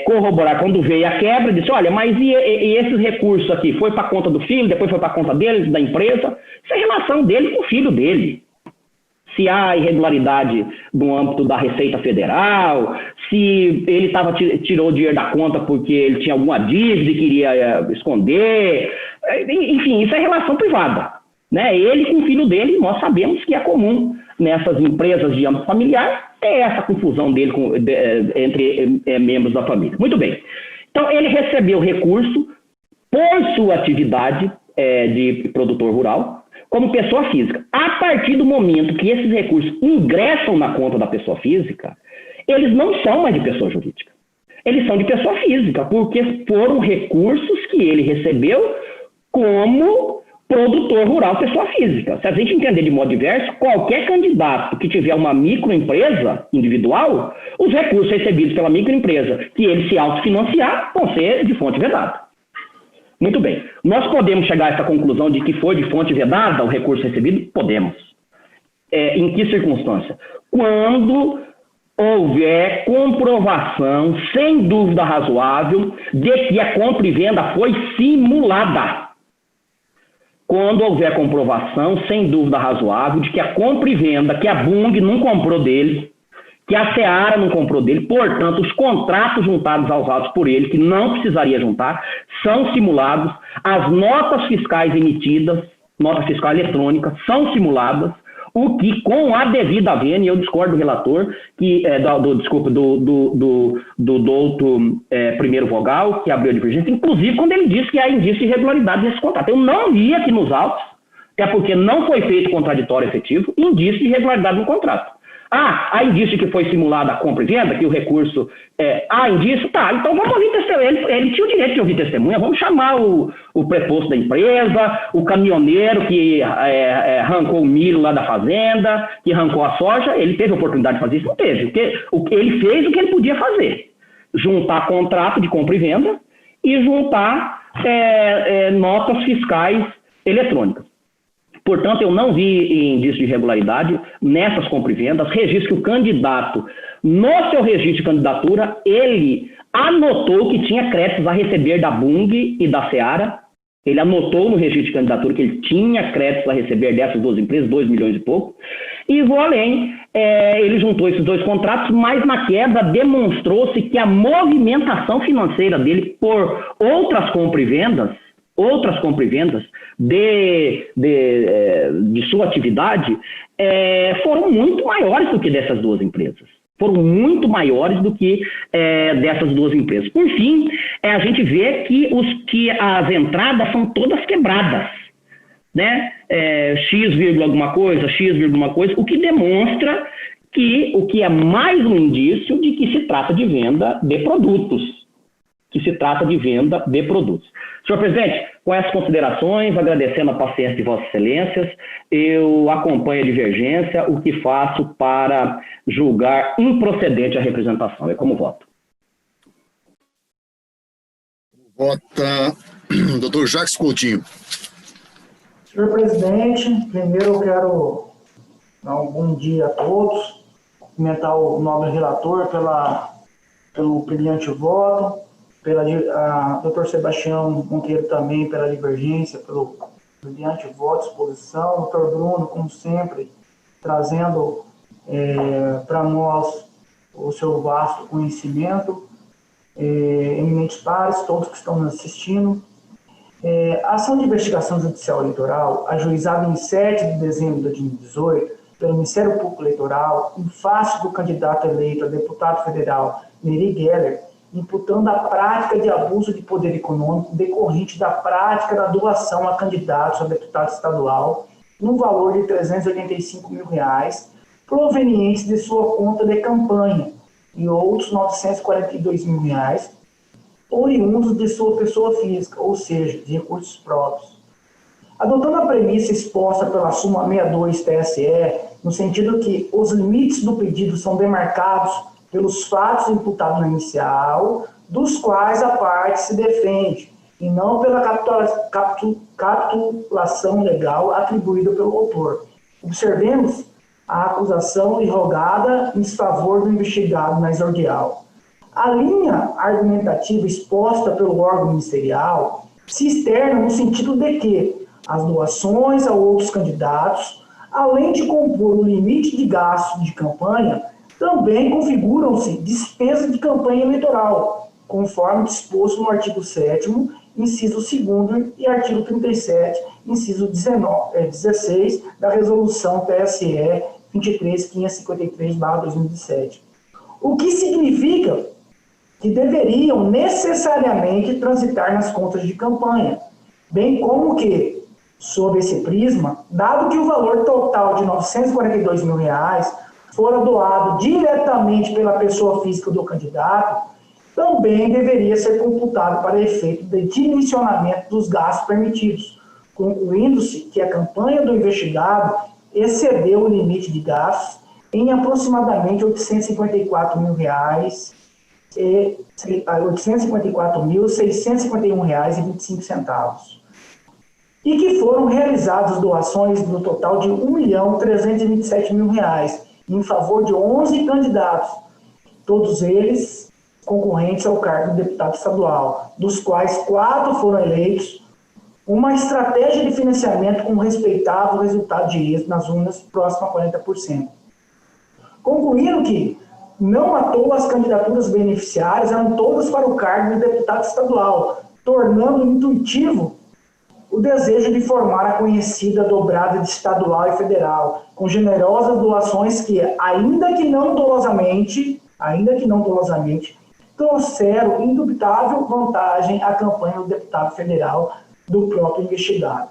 corroborar quando veio a quebra, disse, olha, mas e esses recursos aqui, foi para a conta do filho, depois foi para a conta dele, da empresa? Isso é relação dele com o filho dele. Se há irregularidade no âmbito da Receita Federal, se ele tirou o dinheiro da conta porque ele tinha alguma dívida e queria esconder, enfim, isso é relação privada. Né? Ele com o filho dele, nós sabemos que é comum nessas empresas de âmbito familiar ter essa confusão dele entre membros da família. Muito bem. Então, ele recebeu recurso por sua atividade de produtor rural como pessoa física. A partir do momento que esses recursos ingressam na conta da pessoa física, eles não são mais de pessoa jurídica. Eles são de pessoa física, porque foram recursos que ele recebeu como produtor rural, pessoa física. Se a gente entender de modo diverso, qualquer candidato que tiver uma microempresa individual, os recursos recebidos pela microempresa que ele se autofinanciar vão ser de fonte vedada. Muito bem. Nós podemos chegar a essa conclusão de que foi de fonte vedada o recurso recebido? Podemos. Em que circunstância? Quando houver comprovação, sem dúvida razoável, de que a compra e venda foi simulada. Quando houver comprovação, sem dúvida razoável, de que a compra e venda, que a Bung não comprou dele, que a Seara não comprou dele, portanto, os contratos juntados aos autos por ele, que não precisaria juntar, são simulados, as notas fiscais emitidas, nota fiscal eletrônica, são simuladas, o que, com a devida vênia, eu discordo do relator, do doutor primeiro vogal, que abriu a divergência, inclusive quando ele disse que há indício de irregularidade nesse contrato. Eu não vi aqui nos autos, até porque não foi feito contraditório efetivo, indício de irregularidade no contrato. Há indício que foi simulada a compra e venda, que o recurso há indício? Tá, então vamos ouvir testemunha. Ele tinha o direito de ouvir testemunha, vamos chamar o preposto da empresa, o caminhoneiro que arrancou o milho lá da fazenda, que arrancou a soja, ele teve a oportunidade de fazer isso? Não teve. Ele fez o que ele podia fazer, juntar contrato de compra e venda e juntar notas fiscais eletrônicas. Portanto, eu não vi indício de irregularidade nessas compras e vendas. Registro que o candidato, no seu registro de candidatura, ele anotou que tinha créditos a receber da Bung e da Seara. Ele anotou no registro de candidatura que ele tinha créditos a receber dessas duas empresas, 2 milhões e pouco. E vou além, ele juntou esses dois contratos, mas na quebra demonstrou-se que a movimentação financeira dele por outras compras e vendas de sua atividade foram muito maiores do que dessas duas empresas. Foram muito maiores do que dessas duas empresas. Por fim, a gente vê que as entradas são todas quebradas, né? X, alguma coisa, o que demonstra que o que é mais um indício de que se trata de venda de produtos. Senhor presidente, com essas considerações, agradecendo a paciência de Vossas Excelências, eu acompanho a divergência, o que faço para julgar improcedente a representação. É como voto. Vota doutor Jacques Coutinho. Senhor presidente, primeiro eu quero dar um bom dia a todos, cumprimentar o nobre relator pelo brilhante voto, a doutor Sebastião Monteiro também pela divergência, pelo brilhante voto, exposição, doutor Bruno, como sempre, trazendo para nós o seu vasto conhecimento, eminentes pares, todos que estão nos assistindo. A ação de investigação judicial eleitoral, ajuizada em 7 de dezembro de 2018, pelo Ministério Público Eleitoral, em face do candidato eleito a deputado federal, Neri Geller, imputando a prática de abuso de poder econômico decorrente da prática da doação a candidatos a deputado estadual no valor de R$385 mil, provenientes de sua conta de campanha, e outros R$942 mil, oriundos de sua pessoa física, ou seja, de recursos próprios. Adotando a premissa exposta pela súmula 62 TSE, no sentido que os limites do pedido são demarcados pelos fatos imputados na inicial, dos quais a parte se defende, e não pela capitulação legal atribuída pelo autor. Observemos a acusação irrogada em desfavor do investigado na exordial. A linha argumentativa exposta pelo órgão ministerial se externa no sentido de que as doações a outros candidatos, além de compor o limite de gasto de campanha, também configuram-se despesas de campanha eleitoral, conforme disposto no artigo 7º, inciso 2º e artigo 37, inciso 16 da Resolução TSE 23.553/2007. O que significa que deveriam necessariamente transitar nas contas de campanha, bem como que, sob esse prisma, dado que o valor total de R$942 mil fora doado diretamente pela pessoa física do candidato, também deveria ser computado para efeito de dimensionamento dos gastos permitidos, concluindo-se que a campanha do investigado excedeu o limite de gastos em aproximadamente R$854 mil e R$854.651,25, e que foram realizadas doações no total de R$1.327 mil em favor de 11 candidatos, todos eles concorrentes ao cargo de deputado estadual, dos quais 4 foram eleitos, uma estratégia de financiamento com respeitável resultado de êxito nas urnas próximo a 40%. Concluindo que, não à toa, as candidaturas beneficiárias eram todas para o cargo de deputado estadual, tornando intuitivo o desejo de formar a conhecida dobrada de estadual e federal, com generosas doações que, ainda que não dolosamente, trouxeram indubitável vantagem à campanha do deputado federal do próprio investigado.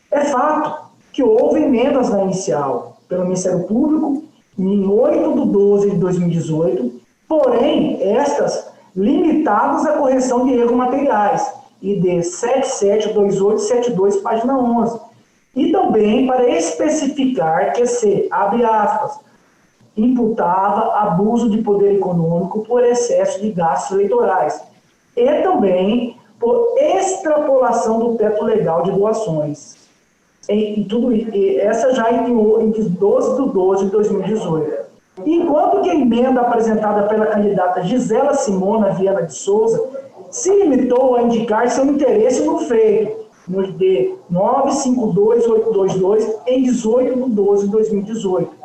É fato que houve emendas na inicial pelo Ministério Público em 8/12/2018, porém, estas limitadas à correção de erros materiais, ID 772872, página 11, e também para especificar que se, abre aspas, imputava abuso de poder econômico por excesso de gastos eleitorais, e também por extrapolação do teto legal de doações. Essa já em 12/12/2018. Enquanto que a emenda apresentada pela candidata Gisela Simona Viana de Souza se limitou a indicar seu interesse no feito, no ID 952822, em 18/12/2018.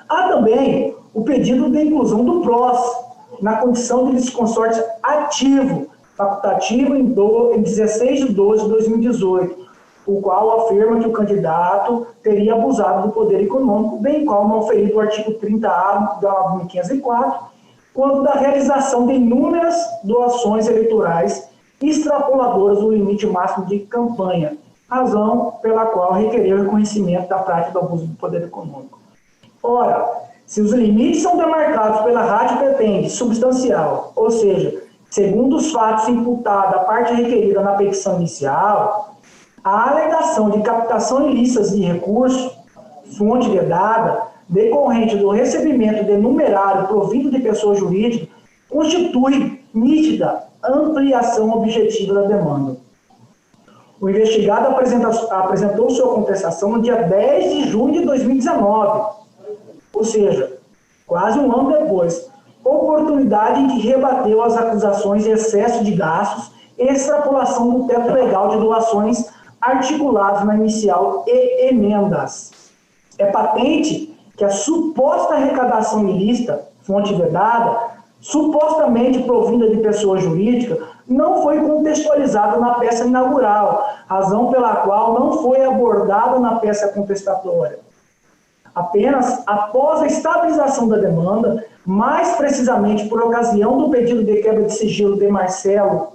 Há também o pedido de inclusão do PROS na condição de litisconsórcio ativo, facultativo em 16/12/2018, o qual afirma que o candidato teria abusado do poder econômico, bem como auferido o artigo 30A da 1504, quanto da realização de inúmeras doações eleitorais extrapoladoras do limite máximo de campanha, razão pela qual requereu o reconhecimento da prática do abuso do poder econômico. Ora, se os limites são demarcados pela ratio petente substancial, ou seja, segundo os fatos imputados à parte requerida na petição inicial, a alegação de captação ilícita de recursos, fonte vedada, decorrente do recebimento de numerário provido de pessoa jurídica, constitui nítida ampliação objetiva da demanda. O investigado apresentou sua contestação no dia 10 de junho de 2019, ou seja, quase um ano depois, oportunidade em que rebateu as acusações de excesso de gastos e extrapolação do teto legal de doações articulados na inicial e emendas. É patente que a suposta arrecadação ilícita, fonte vedada, supostamente provinda de pessoa jurídica, não foi contextualizada na peça inaugural, razão pela qual não foi abordada na peça contestatória. Apenas após a estabilização da demanda, mais precisamente por ocasião do pedido de quebra de sigilo de Marcelo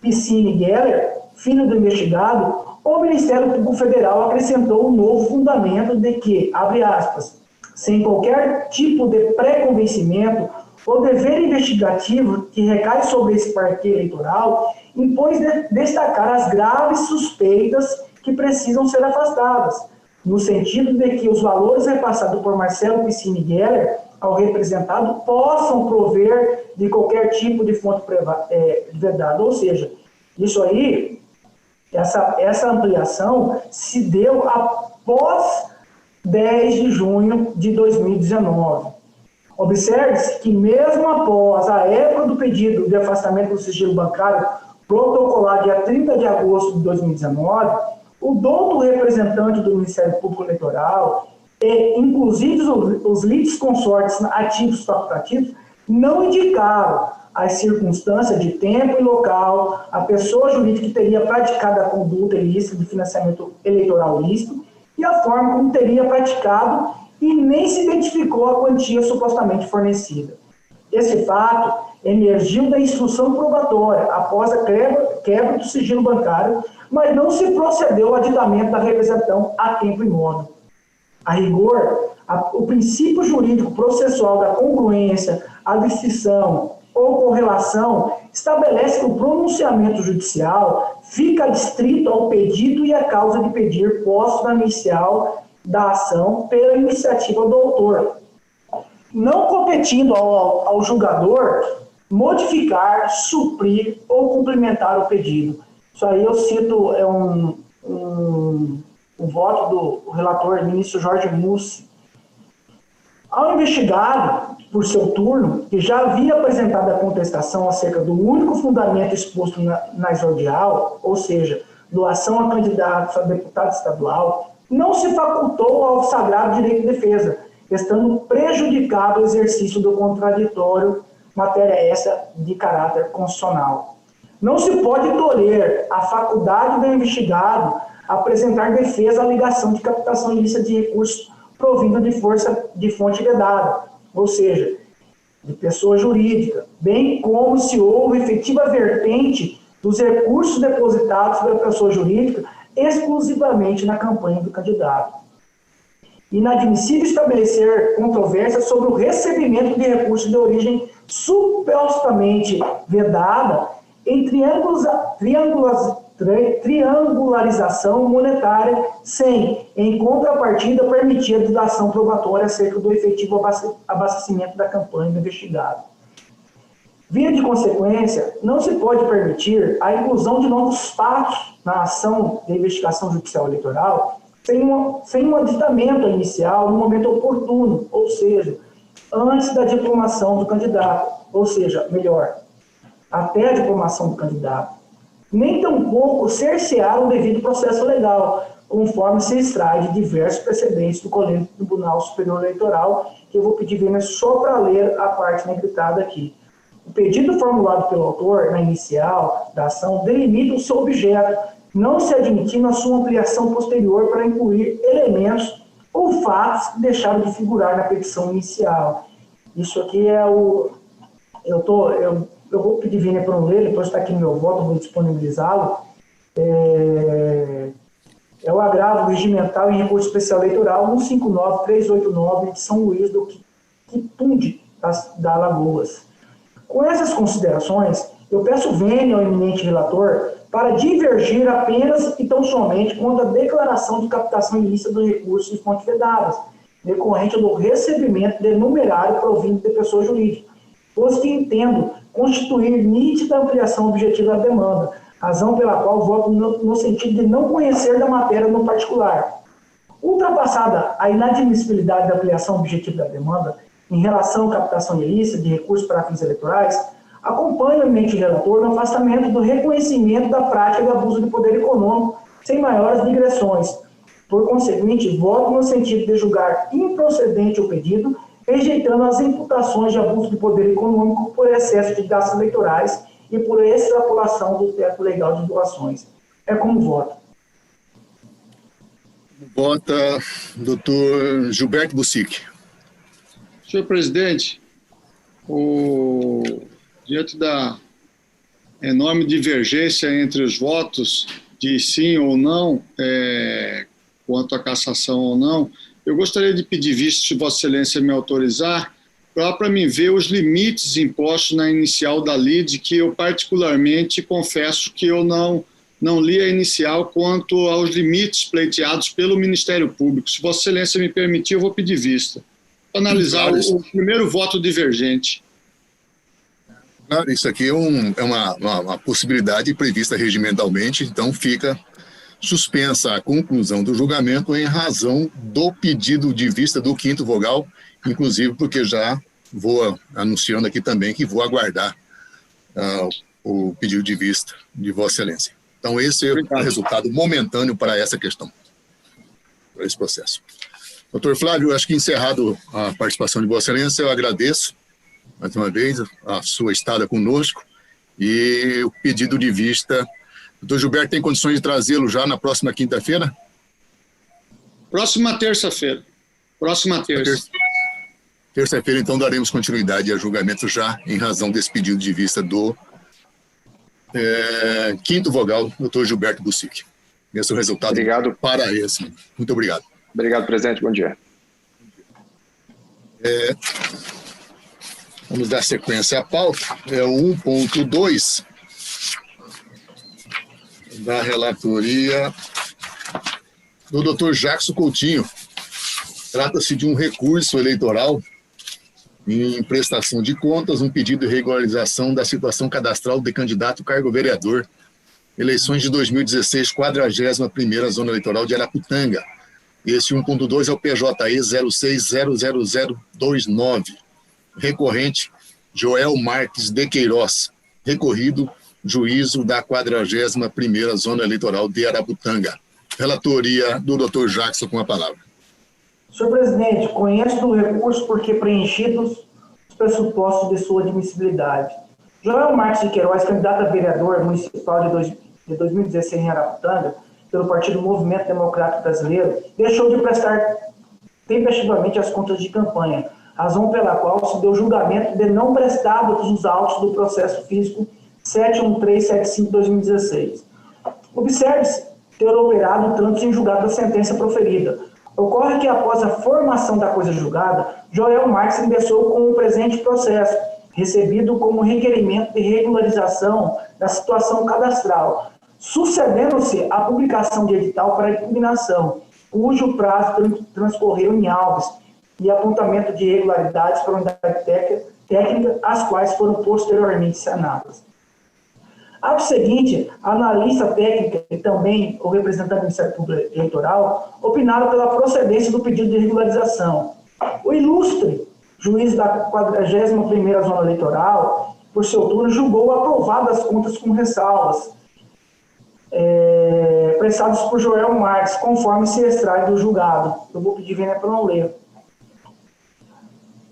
Piscine Geller, filho do investigado, o Ministério Público Federal acrescentou um novo fundamento de que, abre aspas, sem qualquer tipo de pré-convencimento, o dever investigativo que recai sobre esse parquê eleitoral impôs destacar as graves suspeitas que precisam ser afastadas, no sentido de que os valores repassados por Marcelo Piscine Geller ao representado possam prover de qualquer tipo de fonte vedada. Ou seja, isso aí, essa ampliação se deu após 10 de junho de 2019. Observe-se que mesmo após a época do pedido de afastamento do sigilo bancário protocolar dia 30 de agosto de 2019, o douto representante do Ministério Público Eleitoral e, inclusive, os litisconsortes ativos facultativos não indicaram as circunstâncias de tempo e local, a pessoa jurídica que teria praticado a conduta ilícita de financiamento eleitoral ilícito e a forma como teria praticado e nem se identificou a quantia supostamente fornecida. Esse fato emergiu da instrução probatória após a quebra do sigilo bancário, mas não se procedeu ao aditamento da representação a tempo e modo. A rigor, o princípio jurídico processual da congruência, a distinção ou correlação estabelece que o pronunciamento judicial fica adstrito ao pedido e à causa de pedir posto na inicial da ação pela iniciativa do autor, não competindo ao julgador modificar, suprir ou complementar o pedido. Isso aí eu cito um voto do relator ministro Jorge Mussi. Ao investigado, por seu turno, que já havia apresentado a contestação acerca do único fundamento exposto na exordial, ou seja, doação a candidatos a deputado estadual, não se facultou ao sagrado direito de defesa, estando prejudicado o exercício do contraditório, matéria essa de caráter constitucional. Não se pode toler a faculdade do investigado apresentar defesa à alegação de captação ilícita de recursos provindo de fonte vedada, ou seja, de pessoa jurídica, bem como se houve efetiva vertente dos recursos depositados pela pessoa jurídica exclusivamente na campanha do candidato. Inadmissível estabelecer controvérsia sobre o recebimento de recursos de origem supostamente vedada em triangularização monetária sem, em contrapartida, permitir a dilação probatória acerca do efetivo abastecimento da campanha do investigado. Via de consequência, não se pode permitir a inclusão de novos fatos na ação de investigação judicial eleitoral sem um aditamento inicial no momento oportuno, ou seja, antes da diplomação do candidato, ou seja, melhor, até a diplomação do candidato. Nem tampouco cercear o devido processo legal, conforme se extrai de diversos precedentes do Colégio do Tribunal Superior Eleitoral, que eu vou pedir só para ler a parte negritada aqui. O pedido formulado pelo autor, na inicial da ação, delimita o seu objeto, não se admitindo a sua ampliação posterior para incluir elementos ou fatos que deixaram de figurar na petição inicial. Isso aqui é o... Eu vou pedir Vênia para não ler, depois está aqui no meu voto, vou disponibilizá-lo. É o agravo regimental em recurso especial eleitoral 159.389 de São Luís do Quitunde, da Alagoas. Com essas considerações, eu peço Vênia ao eminente relator para divergir apenas e tão somente quanto à declaração de captação ilícita dos recursos de fontes vedadas, decorrente do recebimento de numerário provindo de pessoa jurídica, pois que entendo constituir nítida ampliação objetiva da demanda, razão pela qual voto no sentido de não conhecer da matéria no particular. Ultrapassada a inadmissibilidade da ampliação objetiva da demanda em relação à captação ilícita de recursos para fins eleitorais, acompanha o eminente relator no afastamento do reconhecimento da prática de abuso de poder econômico sem maiores digressões. Por conseguinte, voto no sentido de julgar improcedente o pedido, rejeitando as imputações de abuso de poder econômico por excesso de gastos eleitorais e por extrapolação do teto legal de doações. É como voto. Vota doutor Gilberto Bussic. Senhor presidente, diante da enorme divergência entre os votos de sim ou não, quanto à cassação ou não, eu gostaria de pedir vista, se Vossa Excelência me autorizar, para mim ver os limites impostos na inicial da lide, que eu particularmente confesso que eu não li a inicial quanto aos limites pleiteados pelo Ministério Público. Se Vossa Excelência me permitir, eu vou pedir vista. Analisar o primeiro voto divergente. Isso aqui é uma possibilidade prevista regimentalmente, então fica suspensa a conclusão do julgamento em razão do pedido de vista do quinto vogal, inclusive porque já vou anunciando aqui também que vou aguardar o pedido de vista de Vossa Excelência. Então esse é o resultado momentâneo para essa questão, para esse processo. Doutor Flávio, acho que encerrado a participação de Vossa Excelência, eu agradeço mais uma vez a sua estada conosco e o pedido de vista. Doutor Gilberto, tem condições de trazê-lo já na próxima quinta-feira? Próxima terça-feira. Terça-feira, então, daremos continuidade a julgamento já em razão desse pedido de vista do quinto vogal, doutor Gilberto Bussic. Esse é o resultado para esse. Muito obrigado. Obrigado, presidente. Bom dia. Vamos dar sequência à pauta. É o 1.2 da relatoria do doutor Jackson Coutinho. Trata-se de um recurso eleitoral em prestação de contas, um pedido de regularização da situação cadastral de candidato cargo vereador, eleições de 2016, 41ª Zona Eleitoral de Araputanga, Esse 1.2 é o PJE 06000029. Recorrente, Joel Marques de Queiroz. Recorrido, juízo da 41ª Zona Eleitoral de Araputanga. Relatoria do Dr. Jackson com a palavra. Senhor presidente, conheço do recurso porque preenchidos os pressupostos de sua admissibilidade. Joel Marques de Queiroz, candidato a vereador municipal de 2016 em Araputanga, pelo Partido Movimento Democrático Brasileiro, deixou de prestar tempestivamente as contas de campanha, razão pela qual se deu julgamento de não prestados os autos do processo físico 71375/2016. Observe-se ter operado trânsito em julgado da sentença proferida. Ocorre que, após a formação da coisa julgada, Joel Marques ingressou com o presente processo, recebido como requerimento de regularização da situação cadastral, sucedendo-se a publicação de edital para impugnação, cujo prazo transcorreu em autos e apontamento de irregularidades para a unidade técnica, as quais foram posteriormente sanadas. Ato seguinte, a analista técnica e também o representante do Ministério Público Eleitoral opinaram pela procedência do pedido de regularização. O ilustre juiz da 41ª Zona Eleitoral, por seu turno, julgou aprovadas as contas com ressalvas prestadas por Joel Marques, conforme se extrai do julgado. Eu vou pedir vênia para não ler.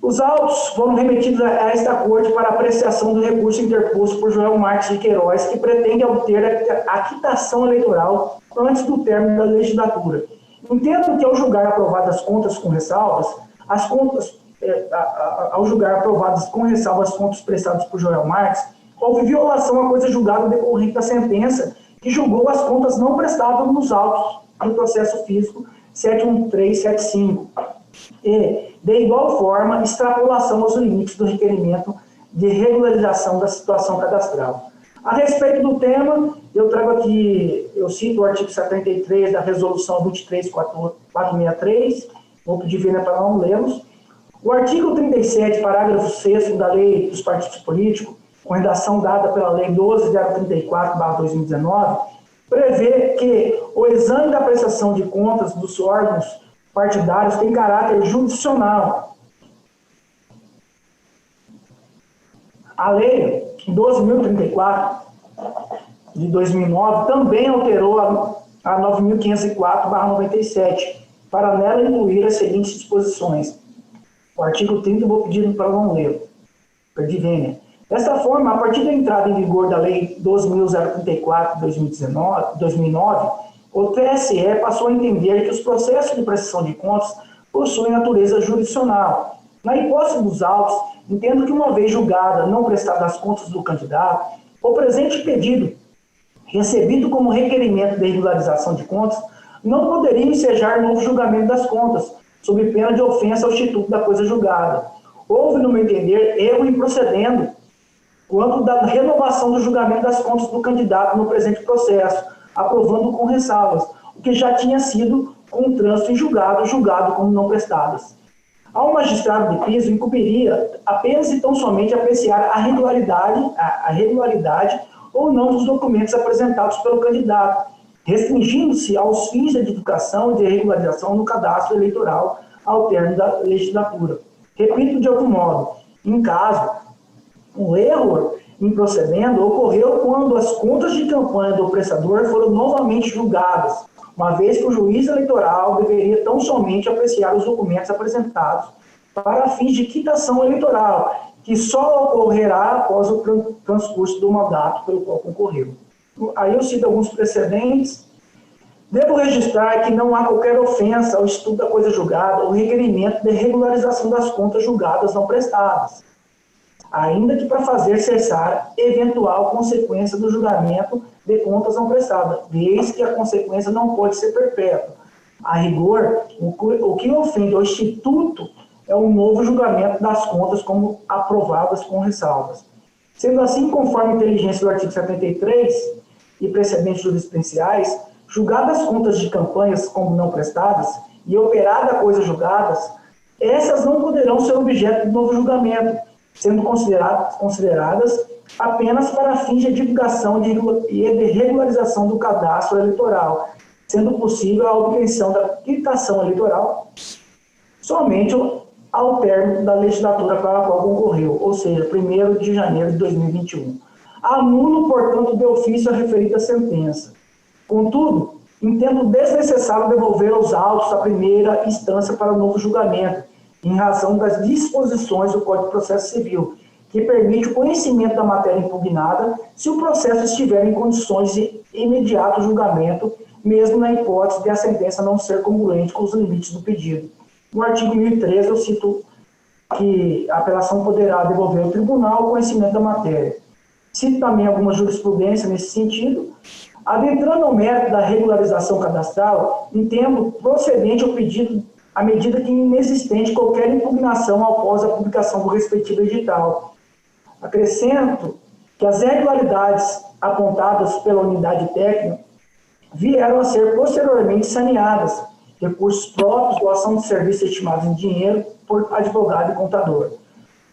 Os autos foram remetidos a esta corte para apreciação do recurso interposto por Joel Marques de Queiroz, que pretende obter a quitação eleitoral antes do término da legislatura. Entendo que, ao julgar aprovadas as contas com ressalvas, ao julgar aprovadas com ressalvas as contas prestadas por Joel Marques, houve violação à coisa julgada decorrente da sentença, que julgou as contas não prestadas nos autos do processo físico 71375. E, de igual forma, extrapolação aos limites do requerimento de regularização da situação cadastral. A respeito do tema, eu trago aqui, eu cito o artigo 73 da Resolução 23463, vou pedir vênia para não lê-los. O artigo 37, parágrafo 6º da Lei dos Partidos Políticos, com redação dada pela Lei 12.034/2019, prevê que o exame da prestação de contas dos órgãos partidários tem caráter jurisdicional. A Lei 12.034 de 2009 também alterou a 9.504/97 para nela incluir as seguintes disposições. O artigo 30 eu vou pedir para não ler. Perdi vênia. Desta forma, a partir da entrada em vigor da Lei 12.034 de 2009, o TSE passou a entender que os processos de prestação de contas possuem natureza jurisdicional. Na hipótese dos autos, entendo que, uma vez julgada não prestada as contas do candidato, o presente pedido, recebido como requerimento de regularização de contas, não poderia ensejar novo julgamento das contas, sob pena de ofensa ao instituto da coisa julgada. Houve, no meu entender, erro em procedendo quanto da renovação do julgamento das contas do candidato no presente processo, aprovando com ressalvas, o que já tinha sido com trânsito em julgado como não prestadas. Ao magistrado de piso incumbiria apenas e tão somente apreciar a regularidade ou não dos documentos apresentados pelo candidato, restringindo-se aos fins de edificação e de regularização no cadastro eleitoral ao término da legislatura. Repito de outro modo, em caso, o erro em procedendo ocorreu quando as contas de campanha do prestador foram novamente julgadas, uma vez que o juiz eleitoral deveria tão somente apreciar os documentos apresentados para fins de quitação eleitoral, que só ocorrerá após o transcurso do mandato pelo qual concorreu. Aí eu cito alguns precedentes. Devo registrar que não há qualquer ofensa ao estudo da coisa julgada ou requerimento de regularização das contas julgadas não prestadas, ainda que para fazer cessar eventual consequência do julgamento de contas não prestadas, desde que a consequência não pode ser perpétua. A rigor, o que ofende ao Instituto é um novo julgamento das contas como aprovadas com ressalvas. Sendo assim, conforme a inteligência do artigo 73 e precedentes jurisprudenciais, julgadas contas de campanhas como não prestadas e operada a coisa julgadas, essas não poderão ser objeto de novo julgamento, sendo consideradas apenas para fins de divulgação e de regularização do cadastro eleitoral, sendo possível a obtenção da quitação eleitoral somente ao término da legislatura para a qual concorreu, ou seja, 1º de janeiro de 2021. Anulo, portanto, de ofício a referida sentença. Contudo, entendo desnecessário devolver os autos da primeira instância para o novo julgamento, em razão das disposições do Código de Processo Civil, que permite o conhecimento da matéria impugnada se o processo estiver em condições de imediato julgamento, mesmo na hipótese de a sentença não ser congruente com os limites do pedido. No artigo 1013, eu cito que a apelação poderá devolver ao tribunal o conhecimento da matéria. Cito também alguma jurisprudência nesse sentido. Adentrando ao mérito da regularização cadastral, entendo procedente ao pedido à medida que inexistente qualquer impugnação após a publicação do respectivo edital. Acrescento que as irregularidades apontadas pela unidade técnica vieram a ser posteriormente saneadas, recursos próprios, doação de serviços estimados em dinheiro por advogado e contador.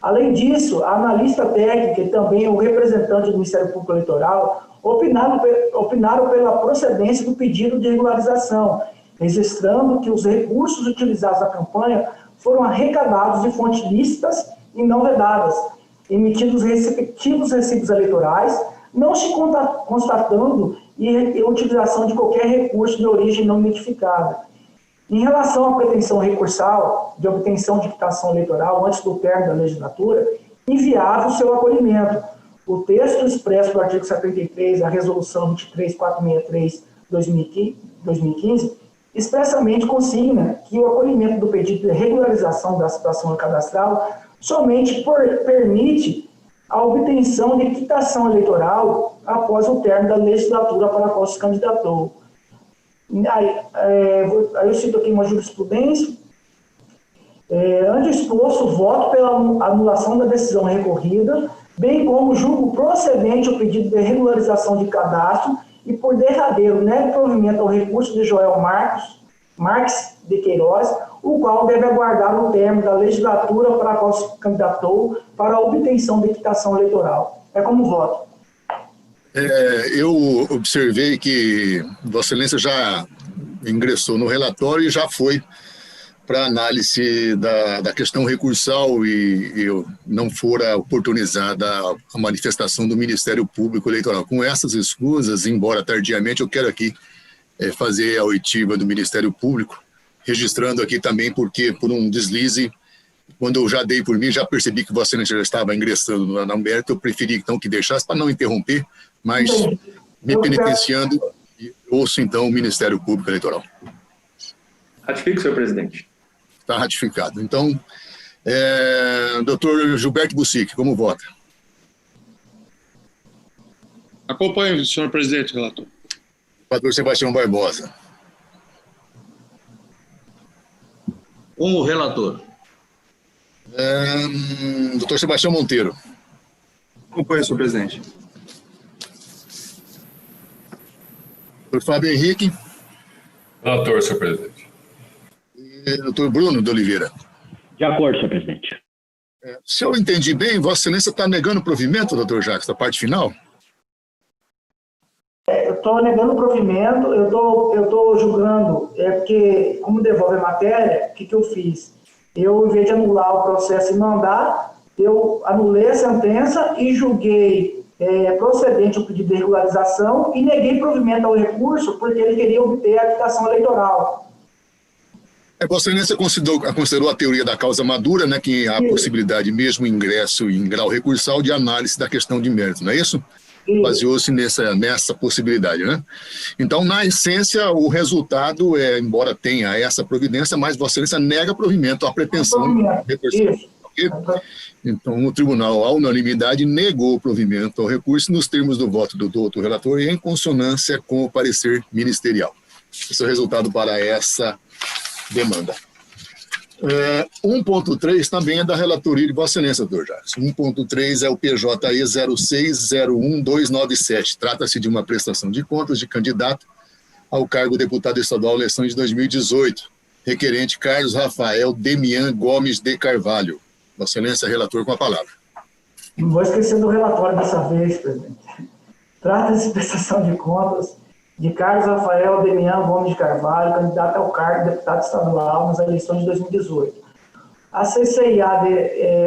Além disso, a analista técnica e também o representante do Ministério Público Eleitoral opinaram pela procedência do pedido de regularização, registrando que os recursos utilizados na campanha foram arrecadados de fontes lícitas e não vedadas, emitindo os respectivos recibos eleitorais, não se constatando a utilização de qualquer recurso de origem não identificada. Em relação à pretensão recursal de obtenção de quitação eleitoral antes do término da legislatura, inviável o seu acolhimento. O texto expresso do artigo 73 da Resolução 23463/2015 expressamente consigna que o acolhimento do pedido de regularização da situação cadastral somente permite a obtenção de quitação eleitoral após o término da legislatura para a qual se candidatou. Aí eu cito aqui uma jurisprudência. Ante exposto, voto pela anulação da decisão recorrida, bem como julgo procedente o pedido de regularização de cadastro e, por derradeiro, nego provimento ao recurso de Joel Marques de Queiroz, o qual deve aguardar o término da legislatura para a qual se candidatou para a obtenção de quitação eleitoral. É como voto. Eu observei que Vossa Excelência já ingressou no relatório e já foi para análise da questão recursal e não fora oportunizada a manifestação do Ministério Público Eleitoral. Com essas escusas, embora tardiamente, eu quero aqui fazer a oitiva do Ministério Público, registrando aqui também porque, por um deslize, quando eu já dei por mim, já percebi que Vossa Excelência já estava ingressando na mérito, eu preferi então que deixasse para não interromper, mas me penitenciando, ouço então o Ministério Público Eleitoral. Ratifico, senhor presidente. Está ratificado. Então, doutor Gilberto Bussic, como vota? Acompanho, senhor presidente, relator. Doutor Sebastião Barbosa. Como relator. Doutor Sebastião Monteiro. Acompanho, senhor presidente. Doutor Fábio Henrique. Relator, senhor presidente. E doutor Bruno de Oliveira. De acordo, senhor presidente. Se eu entendi bem, Vossa Excelência está negando o provimento, doutor Jacques, da parte final? Eu estou negando o provimento, eu estou julgando, porque, como devolve a matéria, o que eu fiz? Eu, em vez de anular o processo e mandar, eu anulei a sentença e julguei procedente o pedido de regularização e neguei provimento ao recurso porque ele queria obter a quitação eleitoral. Vossa Excelência considerou a teoria da causa madura, né, que há a possibilidade, mesmo ingresso em grau recursal, de análise da questão de mérito, não é isso? Baseou-se nessa possibilidade, né? Então, na essência, o resultado embora tenha essa providência, mas Vossa Excelência nega provimento à pretensão recursal. Okay? Então, o tribunal, à unanimidade, negou o provimento ao recurso nos termos do voto do doutor relator e em consonância com o parecer ministerial. Esse é o resultado para essa demanda. 1.3 também é da relatoria de Vossa Excelência, doutor Jacques. 1.3 é o PJE 0601297. Trata-se de uma prestação de contas de candidato ao cargo deputado estadual eleição de 2018. Requerente Carlos Rafael Demian Gomes de Carvalho. Vossa Excelência, relator, com a palavra. Não vou esquecer do relatório dessa vez, presidente. Trata-se de prestação de contas de Carlos Rafael Demian Gomes de Carvalho, candidato ao cargo de deputado estadual nas eleições de 2018. A CCIA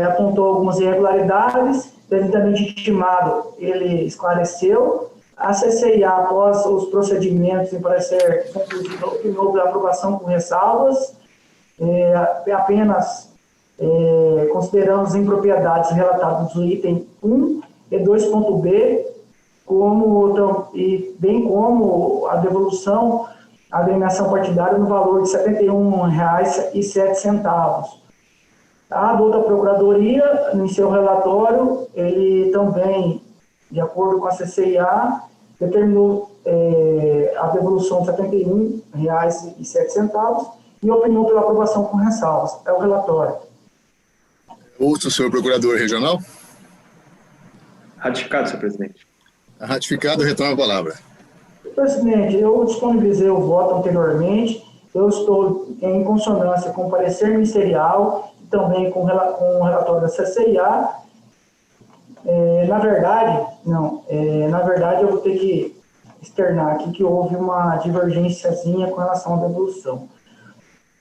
apontou algumas irregularidades, devidamente intimado, ele esclareceu. A CCIA, após os procedimentos em parecer concluído, opinou pela aprovação com ressalvas, apenas considerando as impropriedades relatadas no item 1 e 2.b, bem como a devolução à agremiação partidária no valor de R$ 71,07. A douta Procuradoria, em seu relatório, ele também, de acordo com a CCIA, determinou a devolução de R$ 71,07 e opinou pela aprovação com ressalvas. É o relatório. Ouço o senhor procurador regional. Ratificado, senhor presidente. Ratificado, retorno a palavra. Presidente, eu disponibilizei o voto anteriormente, eu estou em consonância com o parecer ministerial e também com o relatório da CCIA. Na verdade, eu vou ter que externar aqui que houve uma divergênciazinha com relação à devolução.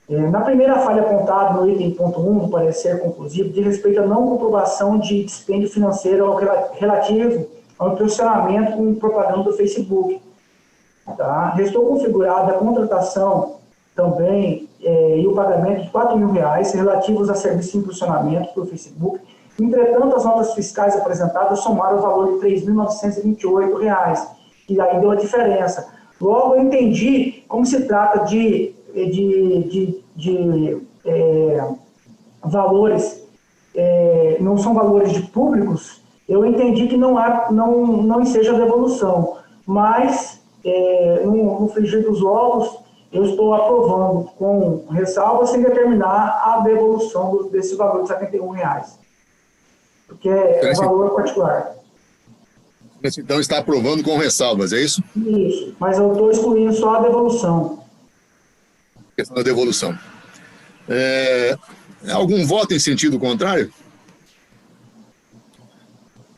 Na primeira falha apontada no item ponto 1 do parecer conclusivo, de respeito à não comprovação de dispêndio financeiro relativo ao impulsionamento com propaganda do Facebook. Tá? Restou configurada a contratação também e o pagamento de R$ 4.000 relativos a serviços de impulsionamento do Facebook. Entretanto, as notas fiscais apresentadas somaram o valor de R$ 3.928, e aí deu a diferença. Logo, eu entendi como se trata de valores, não são valores de públicos, eu entendi que não seja devolução, mas no frigir dos ovos eu estou aprovando com ressalva sem determinar a devolução desse valor de R$ 71, porque é um valor particular. Então está aprovando com ressalvas, é isso? Isso, mas eu estou excluindo só a devolução. Questão da devolução. Algum voto em sentido contrário?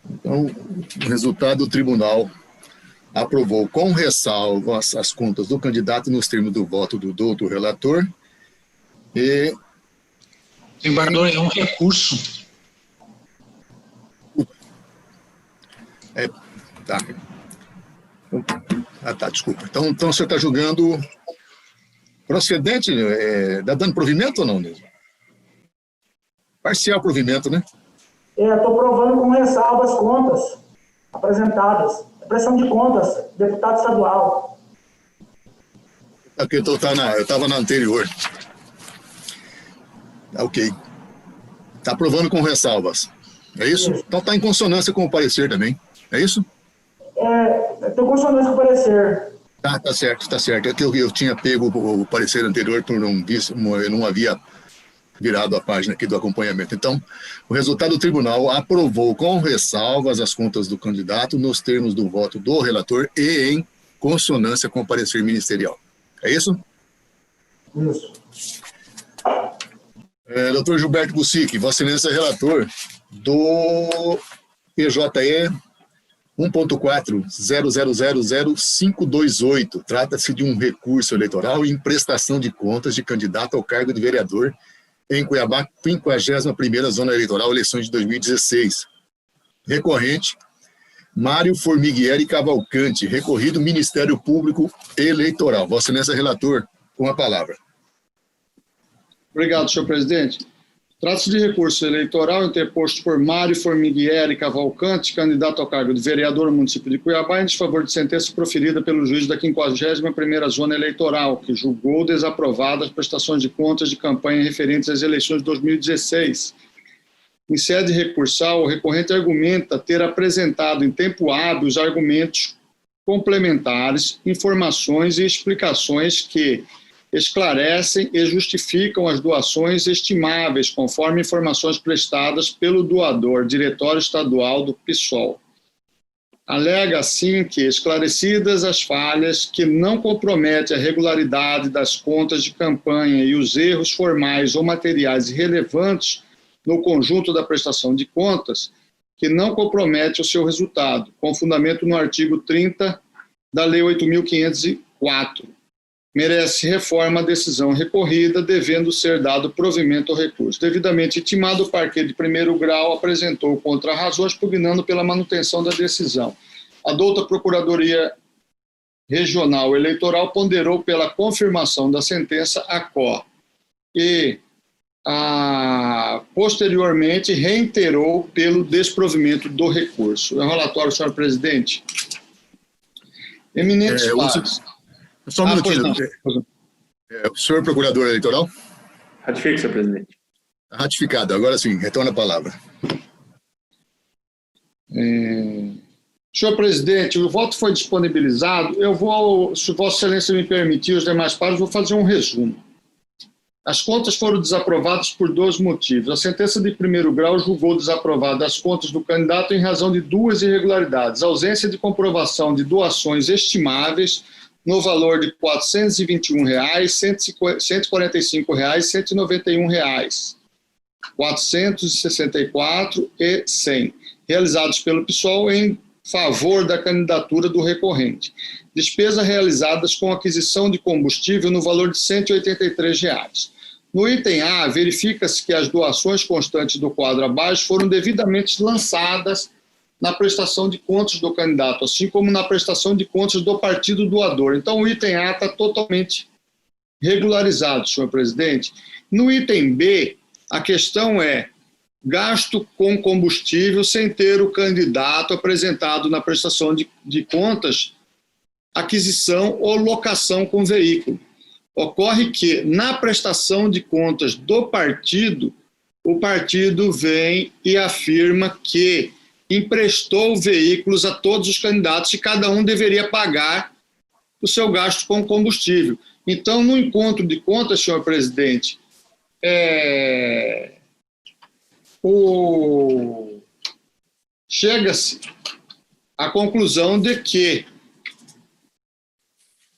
Então, o resultado do tribunal aprovou com ressalvas as contas do candidato nos termos do voto do doutor relator e... Desembargador, é um recurso. Tá. Tá, desculpa. Então o senhor está julgando procedente, dá dando provimento ou não, mesmo? Parcial provimento, né? Estou provando com ressalva as contas apresentadas. Prestação de contas, deputado estadual. Aqui eu estava na anterior. Ok. Está aprovando com ressalvas. É isso? Então está em consonância com o parecer também. É isso? Estou em consonância com o parecer. Tá certo. É que eu tinha pego o parecer anterior por eu não havia virado a página aqui do acompanhamento. Então, o resultado do tribunal aprovou com ressalvas as contas do candidato nos termos do voto do relator e em consonância com o parecer ministerial. É isso? Isso. Doutor Gilberto Bussic, Vossa Excelência relator do PJE 1.400000528. Trata-se de um recurso eleitoral em prestação de contas de candidato ao cargo de vereador em Cuiabá, 51ª Zona Eleitoral, eleições de 2016. Recorrente, Mário Formiguieri Cavalcante, recorrido Ministério Público Eleitoral. Vossa Excelência relator, com a palavra. Obrigado, senhor presidente. Trata-se de recurso eleitoral interposto por Mário Formiguieri Cavalcante, candidato ao cargo de vereador no município de Cuiabá, em desfavor de sentença proferida pelo juiz da 51ª Zona Eleitoral, que julgou desaprovadas as prestações de contas de campanha referentes às eleições de 2016. Em sede recursal, o recorrente argumenta ter apresentado em tempo hábil os argumentos complementares, informações e explicações que esclarecem e justificam as doações estimáveis, conforme informações prestadas pelo doador, Diretório Estadual do PSOL. Alega, assim, que, esclarecidas as falhas que não comprometem a regularidade das contas de campanha e os erros formais ou materiais irrelevantes no conjunto da prestação de contas, que não compromete o seu resultado, com fundamento no artigo 30 da Lei 8.504. Merece reforma a decisão recorrida, devendo ser dado provimento ao recurso. Devidamente intimado, o parquet de primeiro grau apresentou contrarrazões, pugnando pela manutenção da decisão. A douta Procuradoria Regional Eleitoral ponderou pela confirmação da sentença ACO e, posteriormente, reiterou pelo desprovimento do recurso. É o relatório, senhor presidente. Eminentes pares. Só um minutinho. O senhor procurador eleitoral? Ratifique, senhor presidente. Ratificado. Agora sim, retorna a palavra. Senhor presidente, o voto foi disponibilizado. Eu vou, se Vossa Excelência me permitir, os demais pares, vou fazer um resumo. As contas foram desaprovadas por 2 motivos. A sentença de primeiro grau julgou desaprovadas as contas do candidato em razão de 2 irregularidades: ausência de comprovação de doações estimáveis no valor de R$ 421, R$ 145 e R$ 191, R$ 464 e 100, realizados pelo PSOL em favor da candidatura do recorrente. Despesas realizadas com aquisição de combustível no valor de R$ 183. No item A, verifica-se que as doações constantes do quadro abaixo foram devidamente lançadas na prestação de contas do candidato, assim como na prestação de contas do partido doador. Então, o item A está totalmente regularizado, senhor presidente. No item B, a questão é gasto com combustível sem ter o candidato apresentado na prestação de contas, aquisição ou locação com veículo. Ocorre que, na prestação de contas do partido, o partido vem e afirma que emprestou veículos a todos os candidatos e cada um deveria pagar o seu gasto com combustível. Então, no encontro de contas, senhor presidente, chega-se à conclusão de que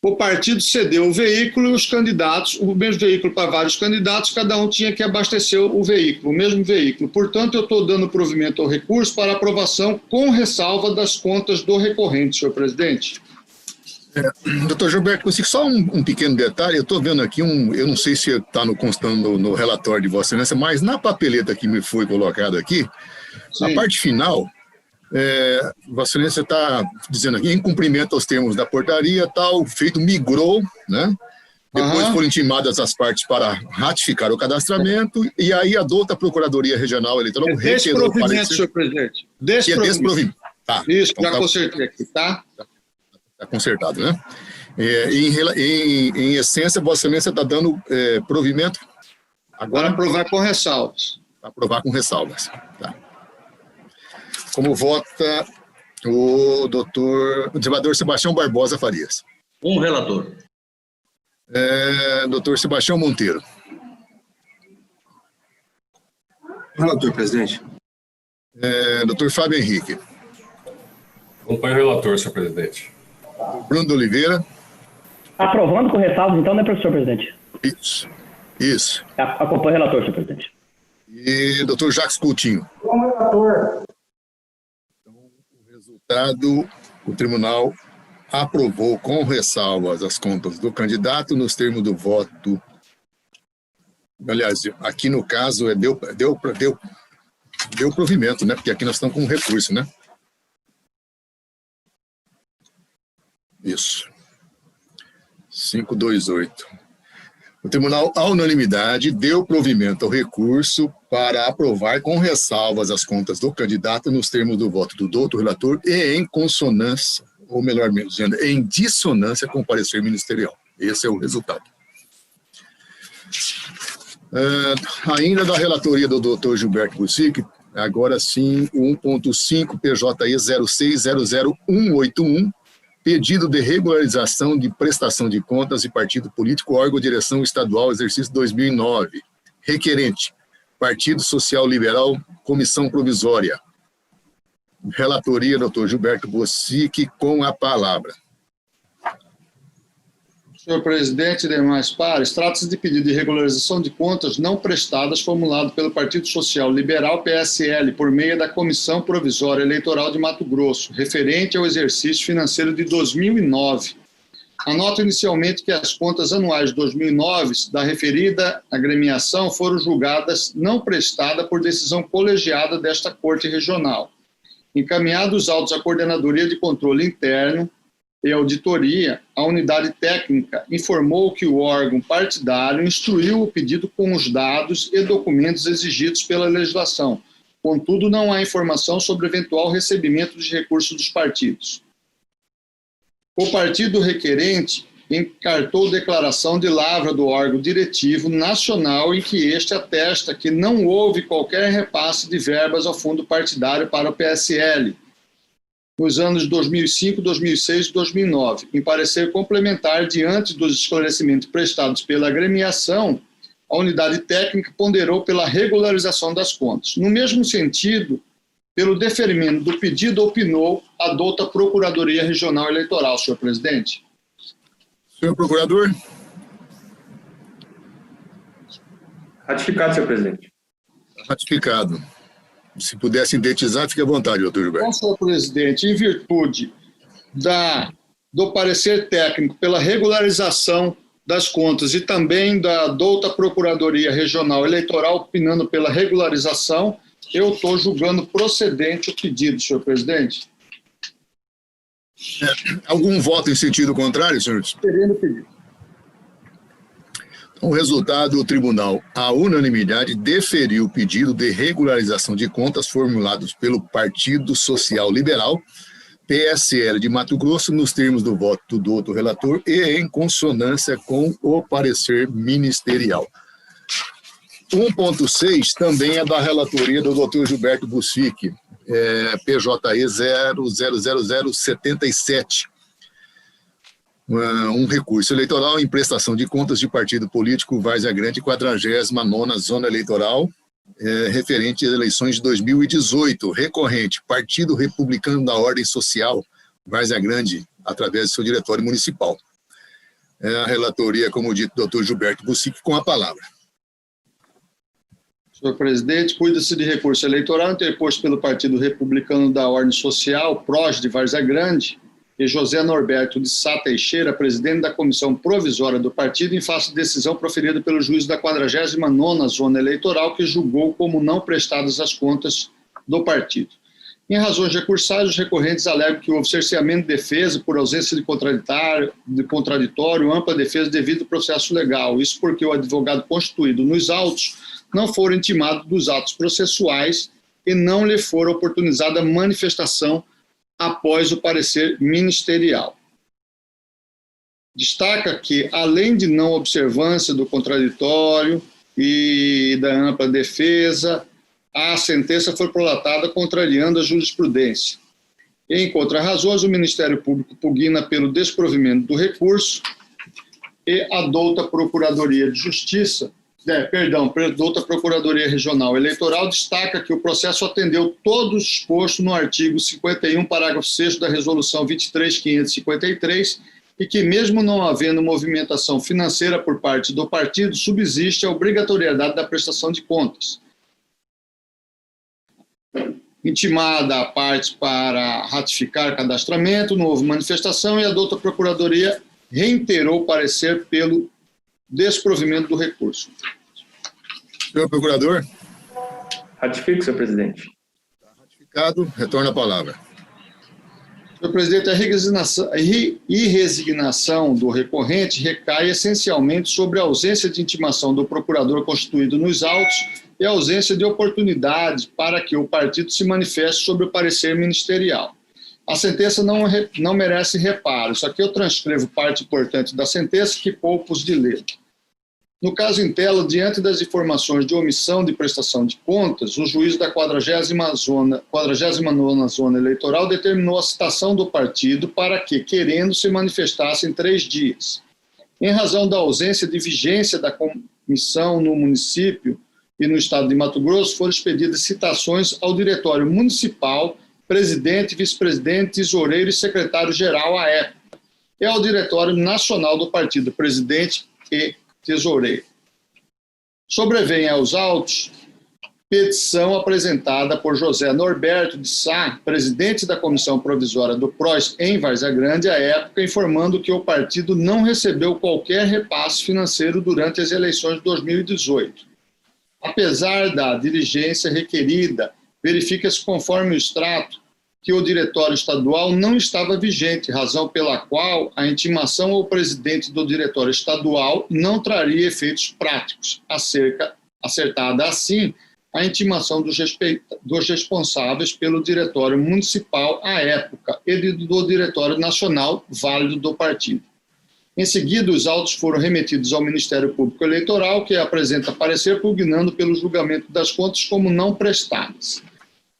o partido cedeu o veículo e os candidatos, o mesmo veículo para vários candidatos, cada um tinha que abastecer o veículo, o mesmo veículo. Portanto, eu estou dando provimento ao recurso para aprovação com ressalva das contas do recorrente, senhor presidente. Doutor Gilberto, só um pequeno detalhe. Eu estou vendo aqui eu não sei se está constando no relatório de Vossa Excelência, mas na papeleta que me foi colocado aqui, sim, na parte final, Vossa Excelência está dizendo aqui, em cumprimento aos termos da portaria, tal, feito migrou, né? Depois foram intimadas as partes para ratificar o cadastramento, e aí a douta Procuradoria Regional Eleitoral reiterou o parecer. Senhor presidente. Desprovimento. Tá. Isso, então, já consertei aqui, tá? Está consertado, né? Em essência, Vossa Excelência está dando provimento? Agora aprovar com ressalvas. Aprovar com ressalvas. Tá. Como vota o desembargador Sebastião Barbosa Farias? Relator. Doutor Sebastião Monteiro. Relator, presidente. Doutor Fábio Henrique. Acompanho o relator, senhor presidente. Bruno de Oliveira. Aprovando com ressalvas, então, né, professor presidente? Isso. Acompanho o relator, senhor presidente. E doutor Jacques Coutinho. Como relator. Então, o resultado, o tribunal aprovou com ressalvas as contas do candidato nos termos do voto. Aliás, aqui no caso deu provimento, né? Porque aqui nós estamos com um recurso, né? Isso. 528. O tribunal, à unanimidade, deu provimento ao recurso para aprovar com ressalvas as contas do candidato nos termos do voto do doutor relator e em consonância, ou melhor dizendo, em dissonância com o parecer ministerial. Esse é o resultado. Ainda da relatoria do doutor Gilberto Bussic, agora sim, o 1.5 PJE 0600181, pedido de regularização de prestação de contas de partido político, órgão, direção estadual, exercício 2009. Requerente, Partido Social Liberal, comissão provisória. Relatoria, doutor Gilberto Bussic, com a palavra. Senhor presidente e demais pares, trata-se de pedido de regularização de contas não prestadas formulado pelo Partido Social Liberal PSL por meio da Comissão Provisória Eleitoral de Mato Grosso, referente ao exercício financeiro de 2009. Anoto inicialmente que as contas anuais de 2009 da referida agremiação foram julgadas não prestadas por decisão colegiada desta Corte Regional. Encaminhados os autos à Coordenadoria de Controle Interno e Auditoria, a unidade técnica informou que o órgão partidário instruiu o pedido com os dados e documentos exigidos pela legislação. Contudo, não há informação sobre eventual recebimento de recursos dos partidos. O partido requerente encartou declaração de lavra do órgão diretivo nacional em que este atesta que não houve qualquer repasse de verbas ao fundo partidário para o PSL nos anos de 2005, 2006 e 2009. Em parecer complementar, diante dos esclarecimentos prestados pela agremiação, a unidade técnica ponderou pela regularização das contas. No mesmo sentido, pelo deferimento do pedido, opinou a douta Procuradoria Regional Eleitoral, senhor presidente. Senhor procurador. Ratificado, senhor presidente. Ratificado. Se puder sintetizar, fique à vontade, doutor Gilberto. Bom, senhor presidente, em virtude do parecer técnico pela regularização das contas e também da douta Procuradoria Regional Eleitoral opinando pela regularização, eu estou julgando procedente o pedido, senhor presidente. Algum voto em sentido contrário, senhores? Terendo pedido. O resultado, o tribunal, à unanimidade, deferiu o pedido de regularização de contas formulados pelo Partido Social Liberal, PSL de Mato Grosso, nos termos do voto do doutor relator e em consonância com o parecer ministerial. 1.6 também é da relatoria do doutor Gilberto Bussic, PJE 000077. Um recurso eleitoral em prestação de contas de partido político Várzea Grande, 49ª Zona Eleitoral, referente às eleições de 2018, recorrente, Partido Republicano da Ordem Social, Várzea Grande, através do seu diretório municipal. A relatoria, como dito, doutor Gilberto Bussic, com a palavra. Senhor presidente, cuida-se de recurso eleitoral interposto pelo Partido Republicano da Ordem Social, PROS, de Várzea Grande, e José Norberto de Sá Teixeira, presidente da comissão provisória do partido, em face de decisão proferida pelo juiz da 49ª Zona Eleitoral, que julgou como não prestadas as contas do partido. Em razões recursais, os recorrentes alegam que houve cerceamento de defesa por ausência de contraditório, ampla defesa devido ao processo legal. Isso porque o advogado constituído nos autos não for intimado dos atos processuais e não lhe for oportunizada manifestação após o parecer ministerial. Destaca que, além de não observância do contraditório e da ampla defesa, a sentença foi prolatada contrariando a jurisprudência. Em contrarrazões, o Ministério Público pugna pelo desprovimento do recurso e a douta Procuradoria de Justiça, douta Procuradoria Regional Eleitoral destaca que o processo atendeu todo o exposto no artigo 51, parágrafo 6º da Resolução 23.553 e que, mesmo não havendo movimentação financeira por parte do partido, subsiste a obrigatoriedade da prestação de contas. Intimada a parte para ratificar cadastramento, não houve manifestação e a douta Procuradoria reiterou o parecer pelo desprovimento do recurso. Senhor procurador. Ratifico, senhor presidente. Ratificado, retorna a palavra. Senhor presidente, a irresignação do recorrente recai essencialmente sobre a ausência de intimação do procurador constituído nos autos e a ausência de oportunidade para que o partido se manifeste sobre o parecer ministerial. A sentença não merece reparo. Isso aqui eu transcrevo parte importante da sentença que poupo-os de ler. No caso em tela, diante das informações de omissão de prestação de contas, o juiz da 49ª Zona Eleitoral determinou a citação do partido para que, querendo, se manifestasse em 3 dias. Em razão da ausência de vigência da comissão no município e no estado de Mato Grosso, foram expedidas citações ao Diretório Municipal, presidente, vice-presidente, tesoureiro e secretário-geral à época. e ao Diretório Nacional do Partido, presidente e tesoureiro. Sobrevém aos autos petição apresentada por José Norberto de Sá, presidente da Comissão Provisória do PROS em Várzea Grande, à época, informando que o partido não recebeu qualquer repasse financeiro durante as eleições de 2018. Apesar da diligência requerida, verifica-se conforme o extrato que o Diretório Estadual não estava vigente, razão pela qual a intimação ao presidente do Diretório Estadual não traria efeitos práticos, acertada assim a intimação dos responsáveis pelo Diretório Municipal à época e do Diretório Nacional válido do partido. Em seguida, os autos foram remetidos ao Ministério Público Eleitoral, que apresenta parecer pugnando pelo julgamento das contas como não prestadas.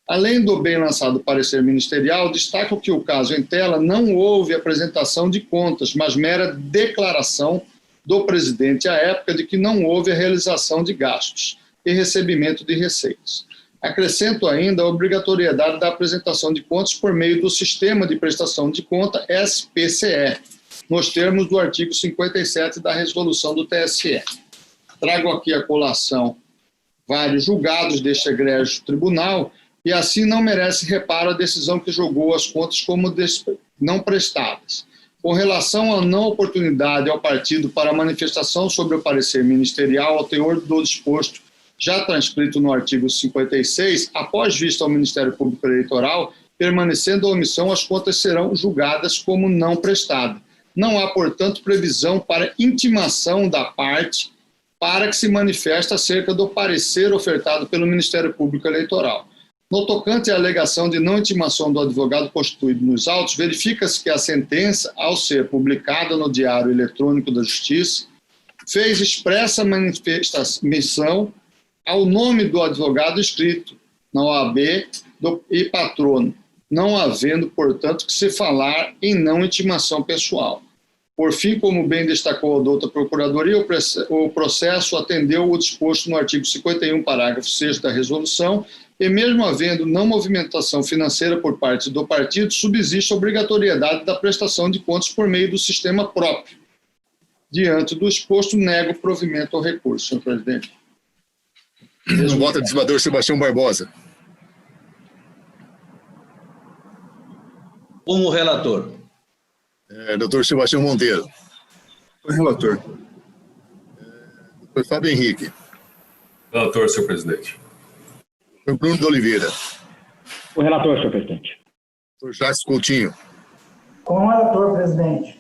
Além do bem lançado parecer ministerial, destaco que o caso em tela não houve apresentação de contas, mas mera declaração do presidente à época de que não houve a realização de gastos e recebimento de receitas. Acrescento ainda a obrigatoriedade da apresentação de contas por meio do Sistema de Prestação de Conta, SPCE, nos termos do artigo 57 da resolução do TSE. Trago aqui a colação vários julgados deste egrégio tribunal e assim não merece reparo a decisão que julgou as contas como não prestadas. Com relação à não oportunidade ao partido para manifestação sobre o parecer ministerial ao teor do disposto já transcrito no artigo 56, após vista ao Ministério Público Eleitoral, permanecendo a omissão, as contas serão julgadas como não prestadas. Não há, portanto, previsão para intimação da parte para que se manifeste acerca do parecer ofertado pelo Ministério Público Eleitoral. No tocante à alegação de não intimação do advogado constituído nos autos, verifica-se que a sentença, ao ser publicada no Diário Eletrônico da Justiça, fez expressa menção ao nome do advogado escrito na OAB e patrono, não havendo, portanto, que se falar em não intimação pessoal. Por fim, como bem destacou a douta Procuradoria, o processo atendeu o disposto no artigo 51, parágrafo 6º da resolução, e mesmo havendo não movimentação financeira por parte do partido, subsiste a obrigatoriedade da prestação de contas por meio do sistema próprio. Diante do exposto, nego provimento ao recurso, senhor presidente. Vota desembargador Sebastião Barbosa. Como relator. Doutor Sebastião Monteiro. Relator. Doutor Fábio Henrique. Relator, senhor presidente. Doutor Bruno de Oliveira. O relator, senhor presidente. Doutor Jacques Coutinho. Com o relator, presidente.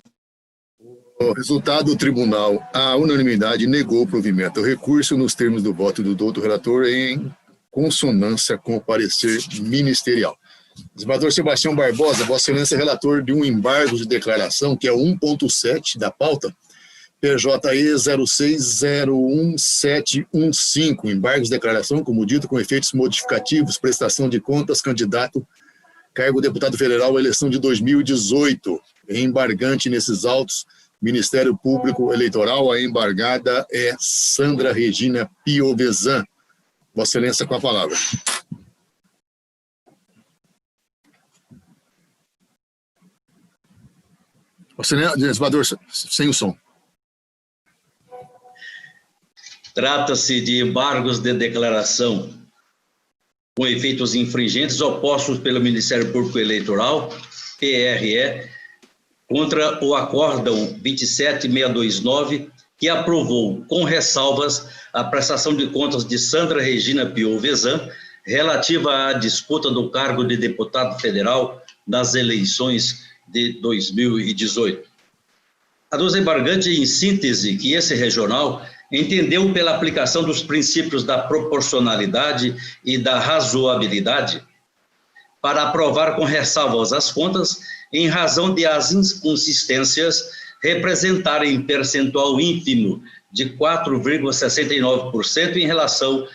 O resultado do tribunal, a unanimidade, negou o provimento ao recurso nos termos do voto do doutor relator em consonância com o parecer ministerial. Desembargador Sebastião Barbosa, Vossa Excelência é relator de um embargo de declaração, que é o 1.7 da pauta, PJE 06011715, embargo de declaração, como dito, com efeitos modificativos, prestação de contas, candidato, cargo deputado federal, eleição de 2018. Embargante nesses autos, Ministério Público Eleitoral, a embargada é Sandra Regina Piovesan. Vossa Excelência, com a palavra. Vossa Excelência, desembargador, sem o som. Trata-se de embargos de declaração com efeitos infringentes opostos pelo Ministério Público Eleitoral, PRE, contra o Acórdão 27629, que aprovou, com ressalvas, a prestação de contas de Sandra Regina Piovesan, relativa à disputa do cargo de deputado federal nas eleições de 2018. A dos embargantes, em síntese, que esse regional entendeu pela aplicação dos princípios da proporcionalidade e da razoabilidade para aprovar com ressalvas as contas em razão de as inconsistências representarem percentual ínfimo de 4,69% em relação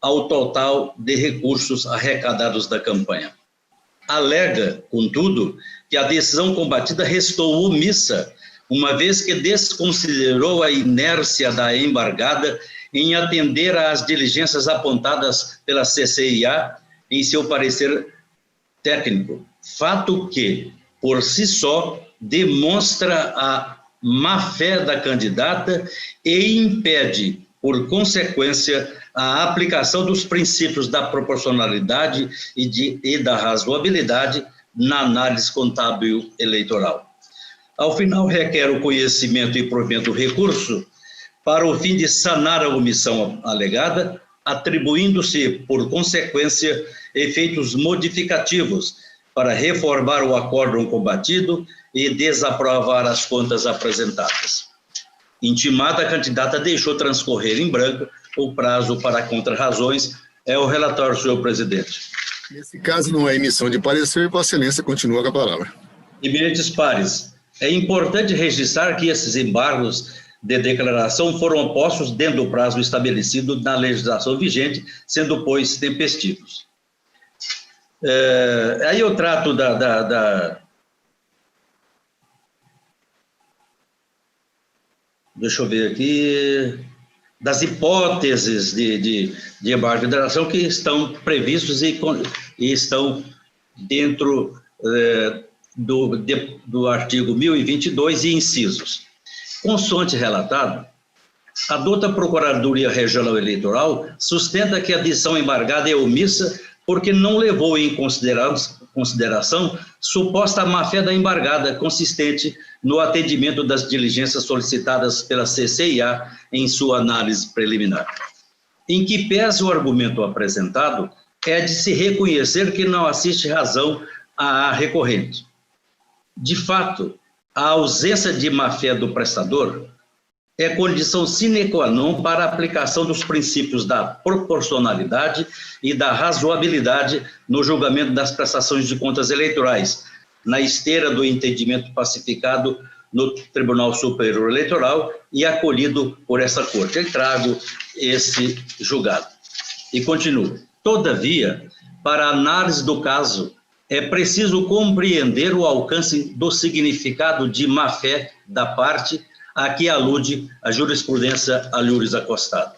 ao total de recursos arrecadados da campanha. Alega, contudo, que a decisão combatida restou omissa, uma vez que desconsiderou a inércia da embargada em atender às diligências apontadas pela CCIA em seu parecer técnico, fato que, por si só, demonstra a má-fé da candidata e impede, por consequência, a aplicação dos princípios da proporcionalidade e da razoabilidade na análise contábil eleitoral. Ao final, requer o conhecimento e provimento do recurso para o fim de sanar a omissão alegada, atribuindo-se, por consequência, efeitos modificativos para reformar o acórdão combatido e desaprovar as contas apresentadas. Intimada, a candidata deixou transcorrer em branco o prazo para contra-razões. É o relatório, senhor presidente. Nesse caso, não é emissão de parecer, Vossa Excelência continua com a palavra. Eminentes pares, é importante registrar que esses embargos de declaração foram postos dentro do prazo estabelecido na legislação vigente, sendo, pois, tempestivos. Aí eu trato deixa eu ver aqui, das hipóteses de embargo de declaração que estão previstos e estão dentro do artigo 1022 e incisos. Consoante relatado, a dota Procuradoria Regional Eleitoral sustenta que a decisão embargada é omissa porque não levou em consideração suposta má-fé da embargada, consistente no atendimento das diligências solicitadas pela CCIA em sua análise preliminar. Em que pese o argumento apresentado, é de se reconhecer que não assiste razão à recorrente. De fato, a ausência de má-fé do prestador é condição sine qua non para a aplicação dos princípios da proporcionalidade e da razoabilidade no julgamento das prestações de contas eleitorais, na esteira do entendimento pacificado no Tribunal Superior Eleitoral e acolhido por essa Corte. Eu trago esse julgado. E continuo. Todavia, para a análise do caso, é preciso compreender o alcance do significado de má-fé da parte a que alude a jurisprudência Alhures Acostado.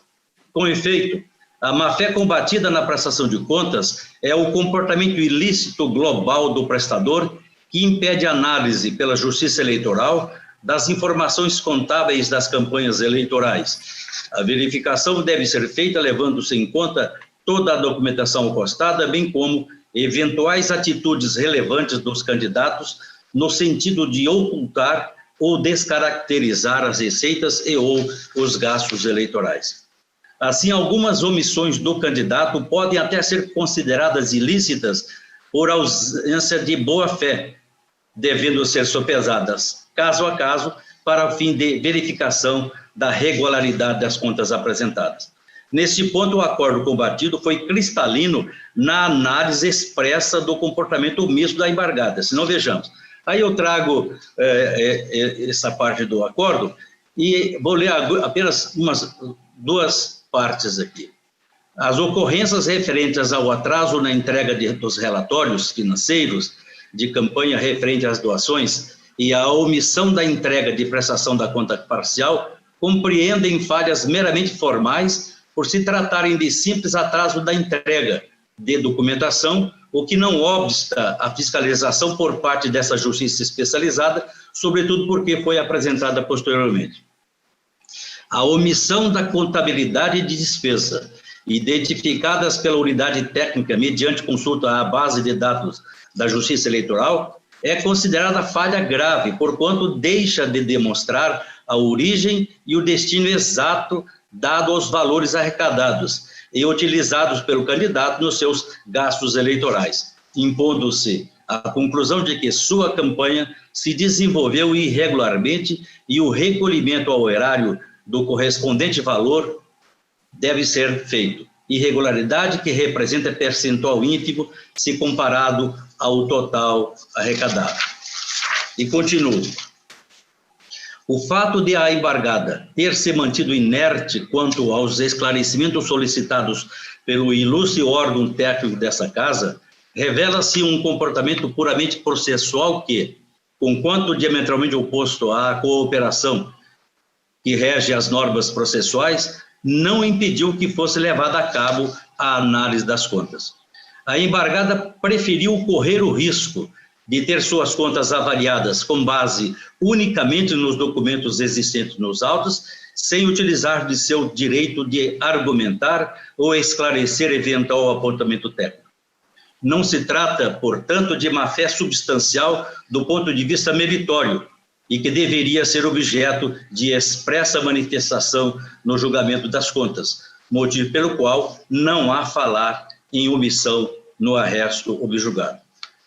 Com efeito, a má-fé combatida na prestação de contas é o comportamento ilícito global do prestador que impede a análise pela Justiça Eleitoral das informações contábeis das campanhas eleitorais. A verificação deve ser feita levando-se em conta toda a documentação acostada, bem como eventuais atitudes relevantes dos candidatos no sentido de ocultar ou descaracterizar as receitas e ou os gastos eleitorais. Assim, algumas omissões do candidato podem até ser consideradas ilícitas por ausência de boa-fé, devendo ser sopesadas, caso a caso, para o fim de verificação da regularidade das contas apresentadas. Neste ponto, o acordo combatido foi cristalino na análise expressa do comportamento omisso da embargada. Se não, vejamos. Aí eu trago essa parte do acordo e vou ler apenas duas partes aqui. As ocorrências referentes ao atraso na entrega dos relatórios financeiros de campanha referente às doações e a omissão da entrega de prestação da conta parcial compreendem falhas meramente formais por se tratarem de simples atraso da entrega de documentação, o que não obsta a fiscalização por parte dessa justiça especializada, sobretudo porque foi apresentada posteriormente. A omissão da contabilidade de despesa, identificadas pela unidade técnica mediante consulta à base de dados da Justiça Eleitoral, é considerada falha grave, porquanto deixa de demonstrar a origem e o destino exato dado aos valores arrecadados e utilizados pelo candidato nos seus gastos eleitorais, impondo-se a conclusão de que sua campanha se desenvolveu irregularmente e o recolhimento ao erário do correspondente valor deve ser feito. Irregularidade que representa percentual ínfimo se comparado ao total arrecadado. E continuo. O fato de a embargada ter se mantido inerte quanto aos esclarecimentos solicitados pelo ilustre órgão técnico dessa casa revela-se um comportamento puramente processual que, conquanto diametralmente oposto à cooperação que rege as normas processuais, não impediu que fosse levada a cabo a análise das contas. A embargada preferiu correr o risco de ter suas contas avaliadas com base unicamente nos documentos existentes nos autos, sem utilizar de seu direito de argumentar ou esclarecer eventual apontamento técnico. Não se trata, portanto, de má-fé substancial do ponto de vista meritório e que deveria ser objeto de expressa manifestação no julgamento das contas, motivo pelo qual não há falar em omissão no arresto objulgado.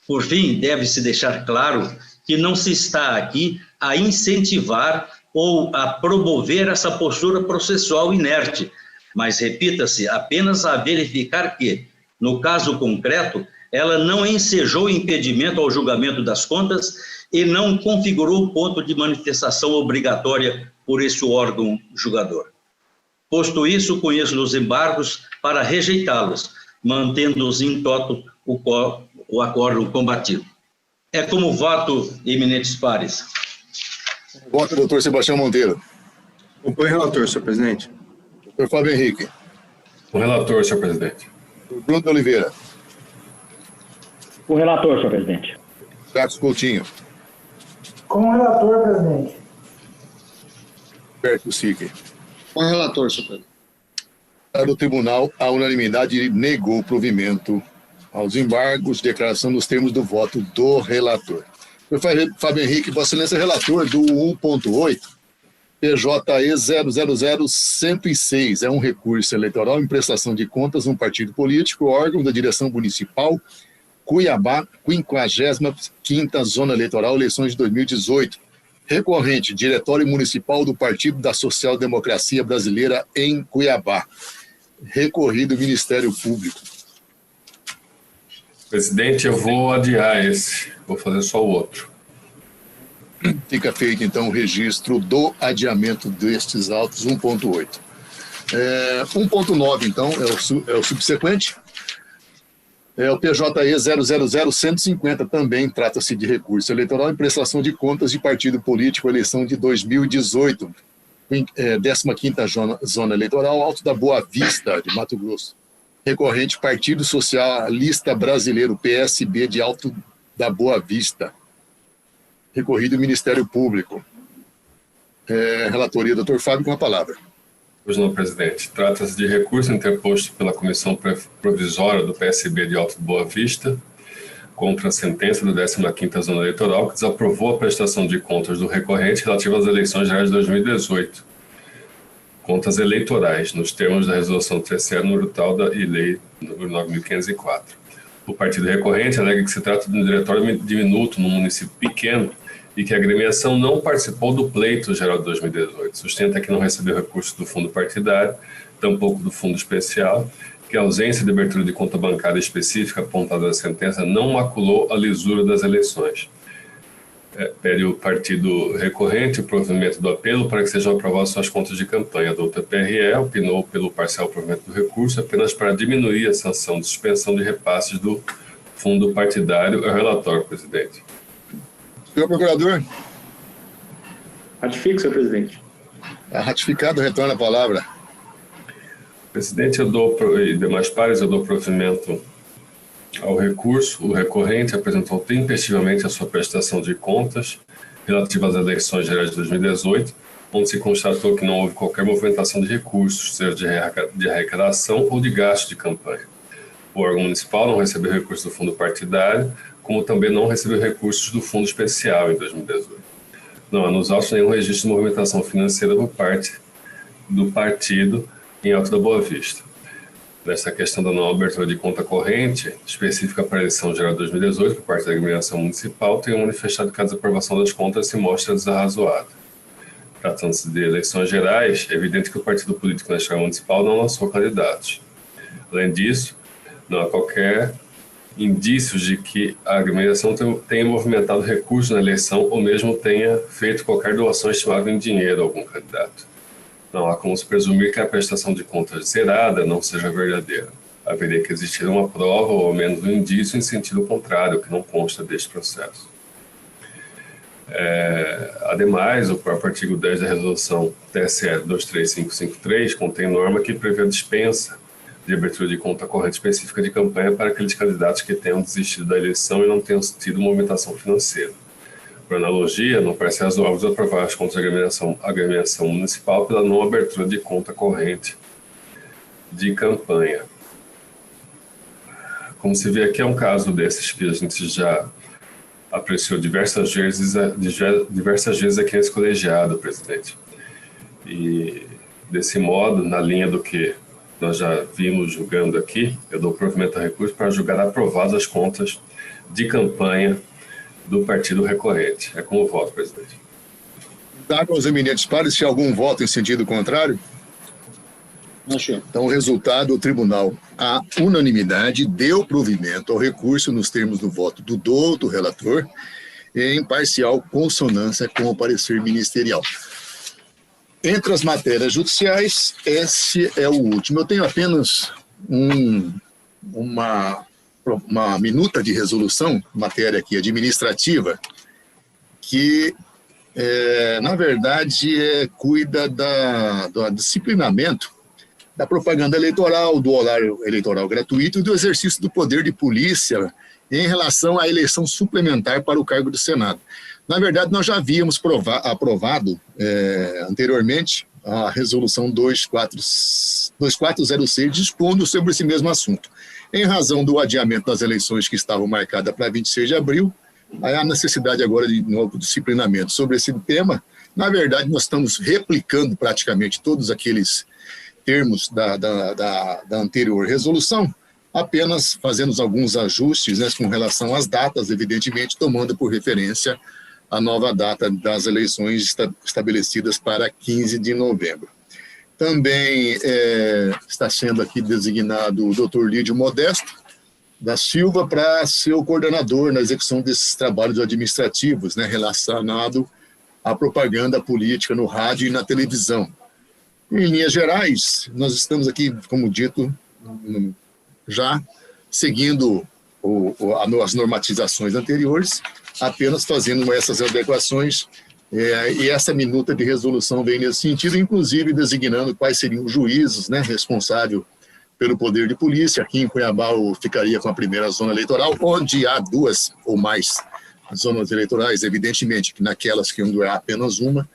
Por fim, deve-se deixar claro que não se está aqui a incentivar ou a promover essa postura processual inerte, mas, repita-se, apenas a verificar que, no caso concreto, ela não ensejou impedimento ao julgamento das contas e não configurou ponto de manifestação obrigatória por esse órgão julgador. Posto isso, conheço os embargos para rejeitá-los, mantendo-os em toto o acordo combatido. É como voto, eminentes pares. Voto, doutor Sebastião Monteiro. Acompanho o relator, senhor presidente. Doutor Fábio Henrique. O relator, senhor presidente. Doutor Bruno de Oliveira. O relator, senhor presidente. Carlos Coutinho. Com o relator, presidente. Roberto Sique. Com o relator, senhor presidente. O tribunal, a unanimidade, negou o provimento aos embargos, declaração dos termos do voto do relator. Fábio Henrique, Vossa Excelência, relator do 1.8, PJE 000106, é um recurso eleitoral em prestação de contas um partido político, órgão da direção municipal, Cuiabá, 55ª Zona Eleitoral, eleições de 2018. Recorrente, Diretório Municipal do Partido da Social Democracia Brasileira em Cuiabá. Recorrido Ministério Público. Presidente, eu vou adiar esse, vou fazer só o outro. Fica feito, então, o registro do adiamento destes autos 1.8. 1.9, então, é o subsequente. É o PJE 000150, também trata-se de recurso eleitoral em prestação de contas de partido político, eleição de 2018, 15ª Zona Eleitoral, Alto da Boa Vista, de Mato Grosso. Recorrente, Partido Socialista Brasileiro, PSB, de Alto da Boa Vista. Recorrido Ministério Público. Relatoria, doutor Fábio, com a palavra. Pois não, presidente. Trata-se de recurso interposto pela Comissão Provisória do PSB de Alto da Boa Vista contra a sentença da 15ª Zona Eleitoral, que desaprovou a prestação de contas do recorrente relativa às eleições gerais de 2018. Contas eleitorais, nos termos da Resolução TCE número tal e Lei número 9.504. O partido recorrente alega que se trata de um diretório diminuto num município pequeno e que a agremiação não participou do pleito geral de 2018. Sustenta que não recebeu recursos do fundo partidário, tampouco do fundo especial, que a ausência de abertura de conta bancária específica apontada na sentença não maculou a lisura das eleições. Pede o partido recorrente o provimento do apelo para que sejam aprovadas suas contas de campanha. A doutora PRE opinou pelo parcial provimento do recurso apenas para diminuir a sanção de suspensão de repasses do fundo partidário. É o relatório, presidente. Senhor procurador. Ratifico, senhor presidente. Ratificado, retorna a palavra. Presidente, e demais pares, eu dou provimento ao recurso. O recorrente apresentou tempestivamente a sua prestação de contas relativa às eleições gerais de 2018, onde se constatou que não houve qualquer movimentação de recursos, seja de arrecadação ou de gasto de campanha. O órgão municipal não recebeu recursos do fundo partidário, como também não recebeu recursos do fundo especial em 2018. Não há nos autos nenhum registro de movimentação financeira por parte do partido em Alto da Boa Vista. Nessa questão da não abertura de conta corrente, específica para a eleição geral de 2018, por parte da agremiação municipal, tenho manifestado que a desaprovação das contas se mostra desarrazoada. Tratando-se de eleições gerais, é evidente que o partido político na esfera municipal não lançou candidatos. Além disso, não há qualquer indícios de que a agremiação tenha movimentado recursos na eleição ou mesmo tenha feito qualquer doação estimável em dinheiro a algum candidato. Não há como se presumir que a prestação de contas zerada não seja verdadeira. Haveria que existir uma prova ou ao menos um indício em sentido contrário, que não consta deste processo. Ademais, o próprio artigo 10 da Resolução TSE 23553 contém norma que prevê a dispensa de abertura de conta corrente específica de campanha para aqueles candidatos que tenham desistido da eleição e não tenham tido movimentação financeira. Por analogia, não parece razoável aprovar as contas de agremiação municipal pela não abertura de conta corrente de campanha. Como se vê aqui, é um caso desses que a gente já apreciou diversas vezes aqui nesse colegiado, presidente. E, desse modo, na linha do que nós já vimos julgando aqui, eu dou provimento a recurso para julgar aprovadas as contas de campanha do partido recorrente. É com o voto, presidente. Dá com os eminentes pares se algum voto em sentido contrário? Então, o resultado, o tribunal, a unanimidade, deu provimento ao recurso nos termos do voto do relator, em parcial consonância com o parecer ministerial. Entre as matérias judiciais, esse é o último. Eu tenho apenas uma minuta de resolução, matéria aqui administrativa, que, na verdade, cuida do disciplinamento da propaganda eleitoral, do horário eleitoral gratuito e do exercício do poder de polícia em relação à eleição suplementar para o cargo do Senado. Na verdade, nós já havíamos aprovado anteriormente a resolução 2406, dispondo sobre esse mesmo assunto. Em razão do adiamento das eleições que estavam marcadas para 26 de abril, a necessidade agora de novo disciplinamento sobre esse tema. Na verdade, nós estamos replicando praticamente todos aqueles termos da anterior resolução, apenas fazendo alguns ajustes, né, com relação às datas, evidentemente, tomando por referência a nova data das eleições estabelecidas para 15 de novembro. Também está sendo aqui designado o Dr. Lídio Modesto da Silva para ser o coordenador na execução desses trabalhos administrativos, né, relacionado à propaganda política no rádio e na televisão. Em linhas gerais, nós estamos aqui, como dito, já seguindo as normatizações anteriores, apenas fazendo essas adequações, e essa minuta de resolução vem nesse sentido, inclusive designando quais seriam os juízes, né, responsáveis pelo poder de polícia. Aqui em Cuiabá ficaria com a primeira zona eleitoral, onde há duas ou mais zonas eleitorais, evidentemente, que naquelas que onde há apenas uma,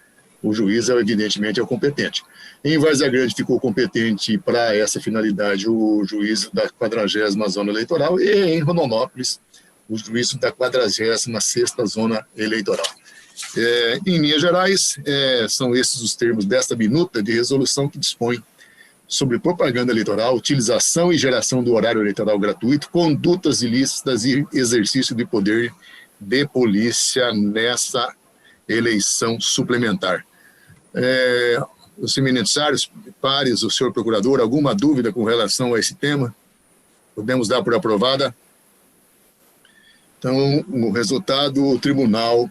o juiz, evidentemente, é o competente. Em Várzea Grande ficou competente para essa finalidade o juiz da 40ª Zona Eleitoral e em Rondonópolis o juiz da 46ª Zona Eleitoral. Em linhas gerais, são esses os termos desta minuta de resolução que dispõe sobre propaganda eleitoral, utilização e geração do horário eleitoral gratuito, condutas ilícitas e exercício de poder de polícia nessa eleição suplementar. Os eminentes pares, o senhor procurador, alguma dúvida com relação a esse tema? Podemos dar por aprovada? Então, o resultado, o tribunal,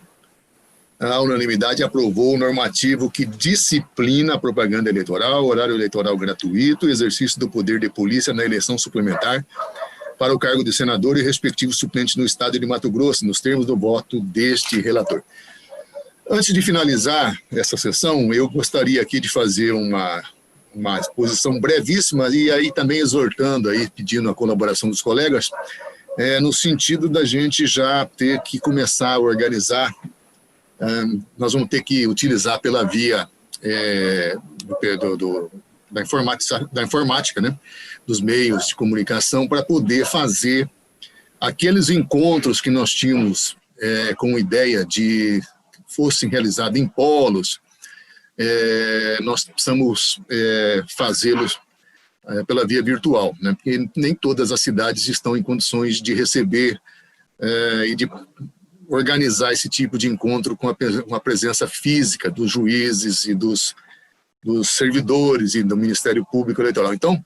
a unanimidade, aprovou o normativo que disciplina a propaganda eleitoral, horário eleitoral gratuito e exercício do poder de polícia na eleição suplementar para o cargo de senador e respectivo suplente no estado de Mato Grosso, nos termos do voto deste relator. Antes de finalizar essa sessão, eu gostaria aqui de fazer uma exposição brevíssima e aí também exortando, aí, pedindo a colaboração dos colegas, no sentido da gente já ter que começar a organizar. Nós vamos ter que utilizar pela via da informática, né, dos meios de comunicação, para poder fazer aqueles encontros que nós tínhamos com ideia de fossem realizados em polos, nós precisamos fazê-los pela via virtual, né? Porque nem todas as cidades estão em condições de receber e de organizar esse tipo de encontro com a presença física dos juízes e dos servidores e do Ministério Público Eleitoral. Então,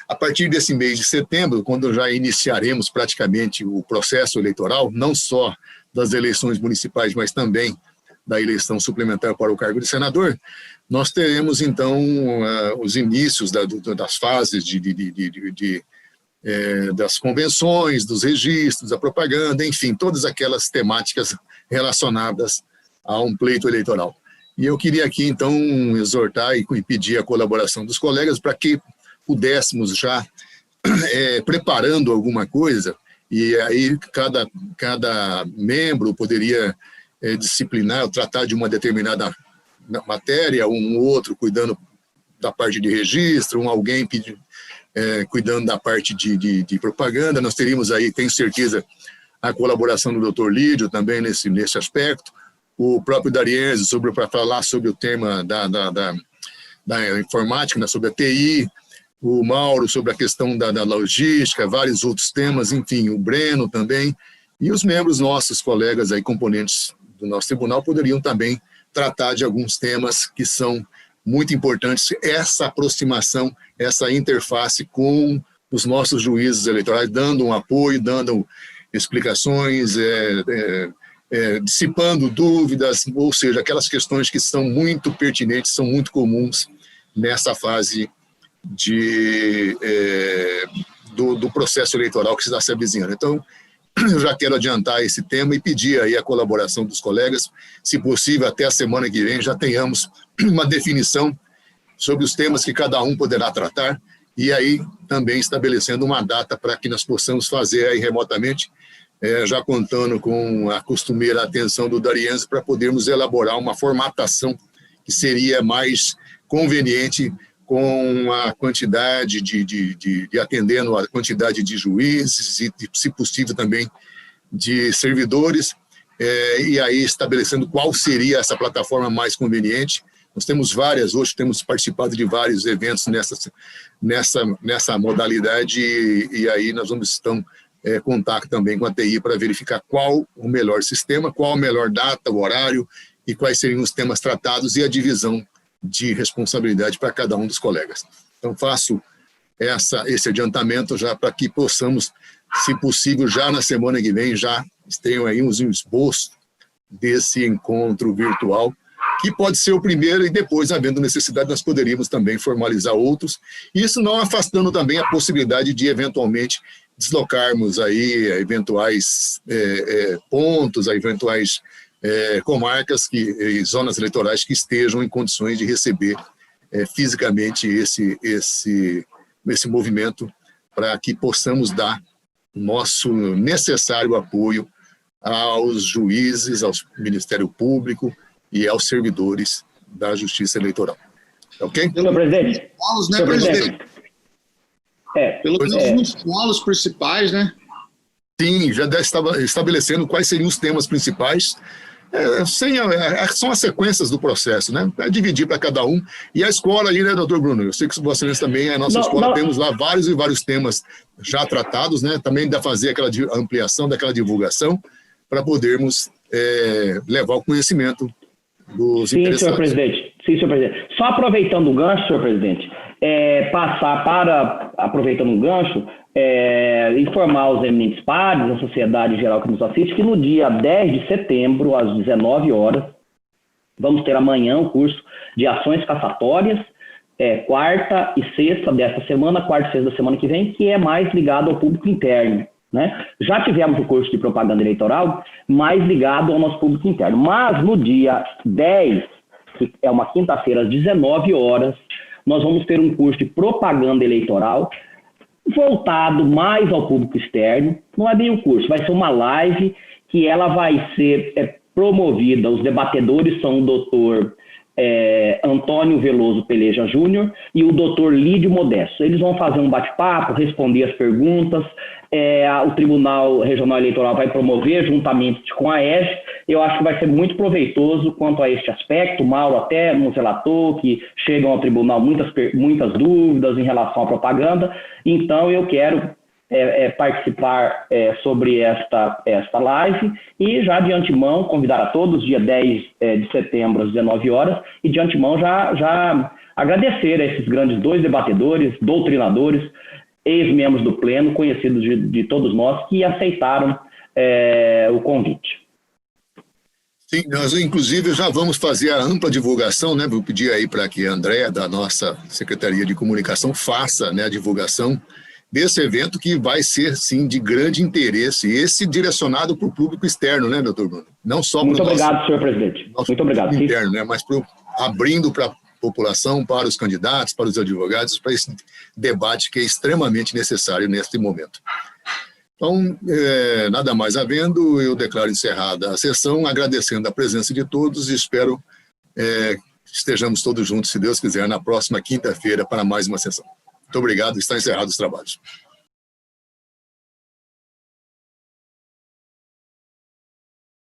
a partir desse mês de setembro, quando já iniciaremos praticamente o processo eleitoral, não só das eleições municipais, mas também da eleição suplementar para o cargo de senador, nós teremos, então, os inícios das fases das convenções, dos registros, da propaganda, enfim, todas aquelas temáticas relacionadas a um pleito eleitoral. E eu queria aqui, então, exortar e pedir a colaboração dos colegas para que pudéssemos já preparando alguma coisa, e aí cada membro poderia disciplinar, tratar de uma determinada matéria, um outro cuidando da parte de registro, alguém cuidando da parte de propaganda. Nós teríamos aí, tenho certeza, a colaboração do Dr. Lídio também nesse aspecto, o próprio Darienzo para falar sobre o tema da informática, né, sobre a TI, o Mauro sobre a questão da logística, vários outros temas, enfim, o Breno também, e os membros nossos, colegas aí, componentes do nosso tribunal, poderiam também tratar de alguns temas que são muito importantes, essa aproximação, essa interface com os nossos juízes eleitorais, dando um apoio, dando explicações, dissipando dúvidas, ou seja, aquelas questões que são muito pertinentes, são muito comuns nessa fase do processo eleitoral que está se avizinhando. Então, eu já quero adiantar esse tema e pedir aí a colaboração dos colegas, se possível, até a semana que vem já tenhamos uma definição sobre os temas que cada um poderá tratar, e aí também estabelecendo uma data para que nós possamos fazer aí remotamente, já contando com a costumeira atenção do Darienzo para podermos elaborar uma formatação que seria mais conveniente com a quantidade atendendo a quantidade de juízes e, se possível, também de servidores, e aí estabelecendo qual seria essa plataforma mais conveniente. Nós temos várias, hoje temos participado de vários eventos nessa modalidade, e aí nós vamos estar em contato também com a TI para verificar qual o melhor sistema, qual a melhor data, o horário, e quais seriam os temas tratados e a divisão de responsabilidade para cada um dos colegas. Então, faço esse adiantamento já para que possamos, se possível, já na semana que vem, já tenham aí um esboço desse encontro virtual, que pode ser o primeiro, e depois, havendo necessidade, nós poderíamos também formalizar outros, isso não afastando também a possibilidade de, eventualmente, deslocarmos aí eventuais pontos, eventuais comarcas e zonas eleitorais que estejam em condições de receber fisicamente esse movimento, para que possamos dar nosso necessário apoio aos juízes, ao Ministério Público e aos servidores da Justiça Eleitoral. Ok? Senhor presidente. Polos, né, presidente? Pelo menos nos polos principais, né? Sim, já estava estabelecendo quais seriam os temas principais. São as sequências do processo, né? É dividir para cada um. E a escola aí, né, doutor Bruno? Eu sei que Vossa Excelência também, a nossa escola, temos lá vários e vários temas já tratados, né? Também dá fazer aquela ampliação daquela divulgação para podermos levar o conhecimento dos interessados. Senhor presidente. Sim, senhor presidente. Só aproveitando o gancho, senhor presidente, aproveitando o gancho, informar os eminentes pares, a sociedade geral que nos assiste, que no dia 10 de setembro, às 19 horas, vamos ter amanhã um curso de ações cassatórias, quarta e sexta desta semana, quarta e sexta da semana que vem, que é mais ligado ao público interno, né? Já tivemos o curso de propaganda eleitoral mais ligado ao nosso público interno, mas no dia 10, que é uma quinta-feira, às 19 horas, nós vamos ter um curso de propaganda eleitoral voltado mais ao público externo. Não é bem um curso, vai ser uma live que ela vai ser promovida. Os debatedores são o doutor Antônio Veloso Peleja Júnior e o doutor Lídio Modesto. Eles vão fazer um bate-papo, responder as perguntas. O Tribunal Regional Eleitoral vai promover juntamente com a ESG. Eu acho que vai ser muito proveitoso quanto a este aspecto. O Mauro até nos relatou que chegam ao tribunal muitas dúvidas em relação à propaganda. Então, eu quero participar sobre esta live e já de antemão convidar a todos, dia 10 de setembro, às 19 horas, e de antemão já agradecer a esses grandes dois debatedores, doutrinadores, ex-membros do Pleno, conhecidos de todos nós, que aceitaram o convite. Sim, nós inclusive já vamos fazer a ampla divulgação, né? Vou pedir aí para que a Andréa, da nossa Secretaria de Comunicação, faça, né, a divulgação desse evento, que vai ser, sim, de grande interesse, esse direcionado para o público externo, né, doutor Bruno? Não só muito obrigado, senhor presidente. Muito obrigado. Interno, né, mas abrindo para população, para os candidatos, para os advogados, para esse debate que é extremamente necessário neste momento. Então, nada mais havendo, eu declaro encerrada a sessão, agradecendo a presença de todos e espero que estejamos todos juntos, se Deus quiser, na próxima quinta-feira para mais uma sessão. Muito obrigado, está encerrado os trabalhos.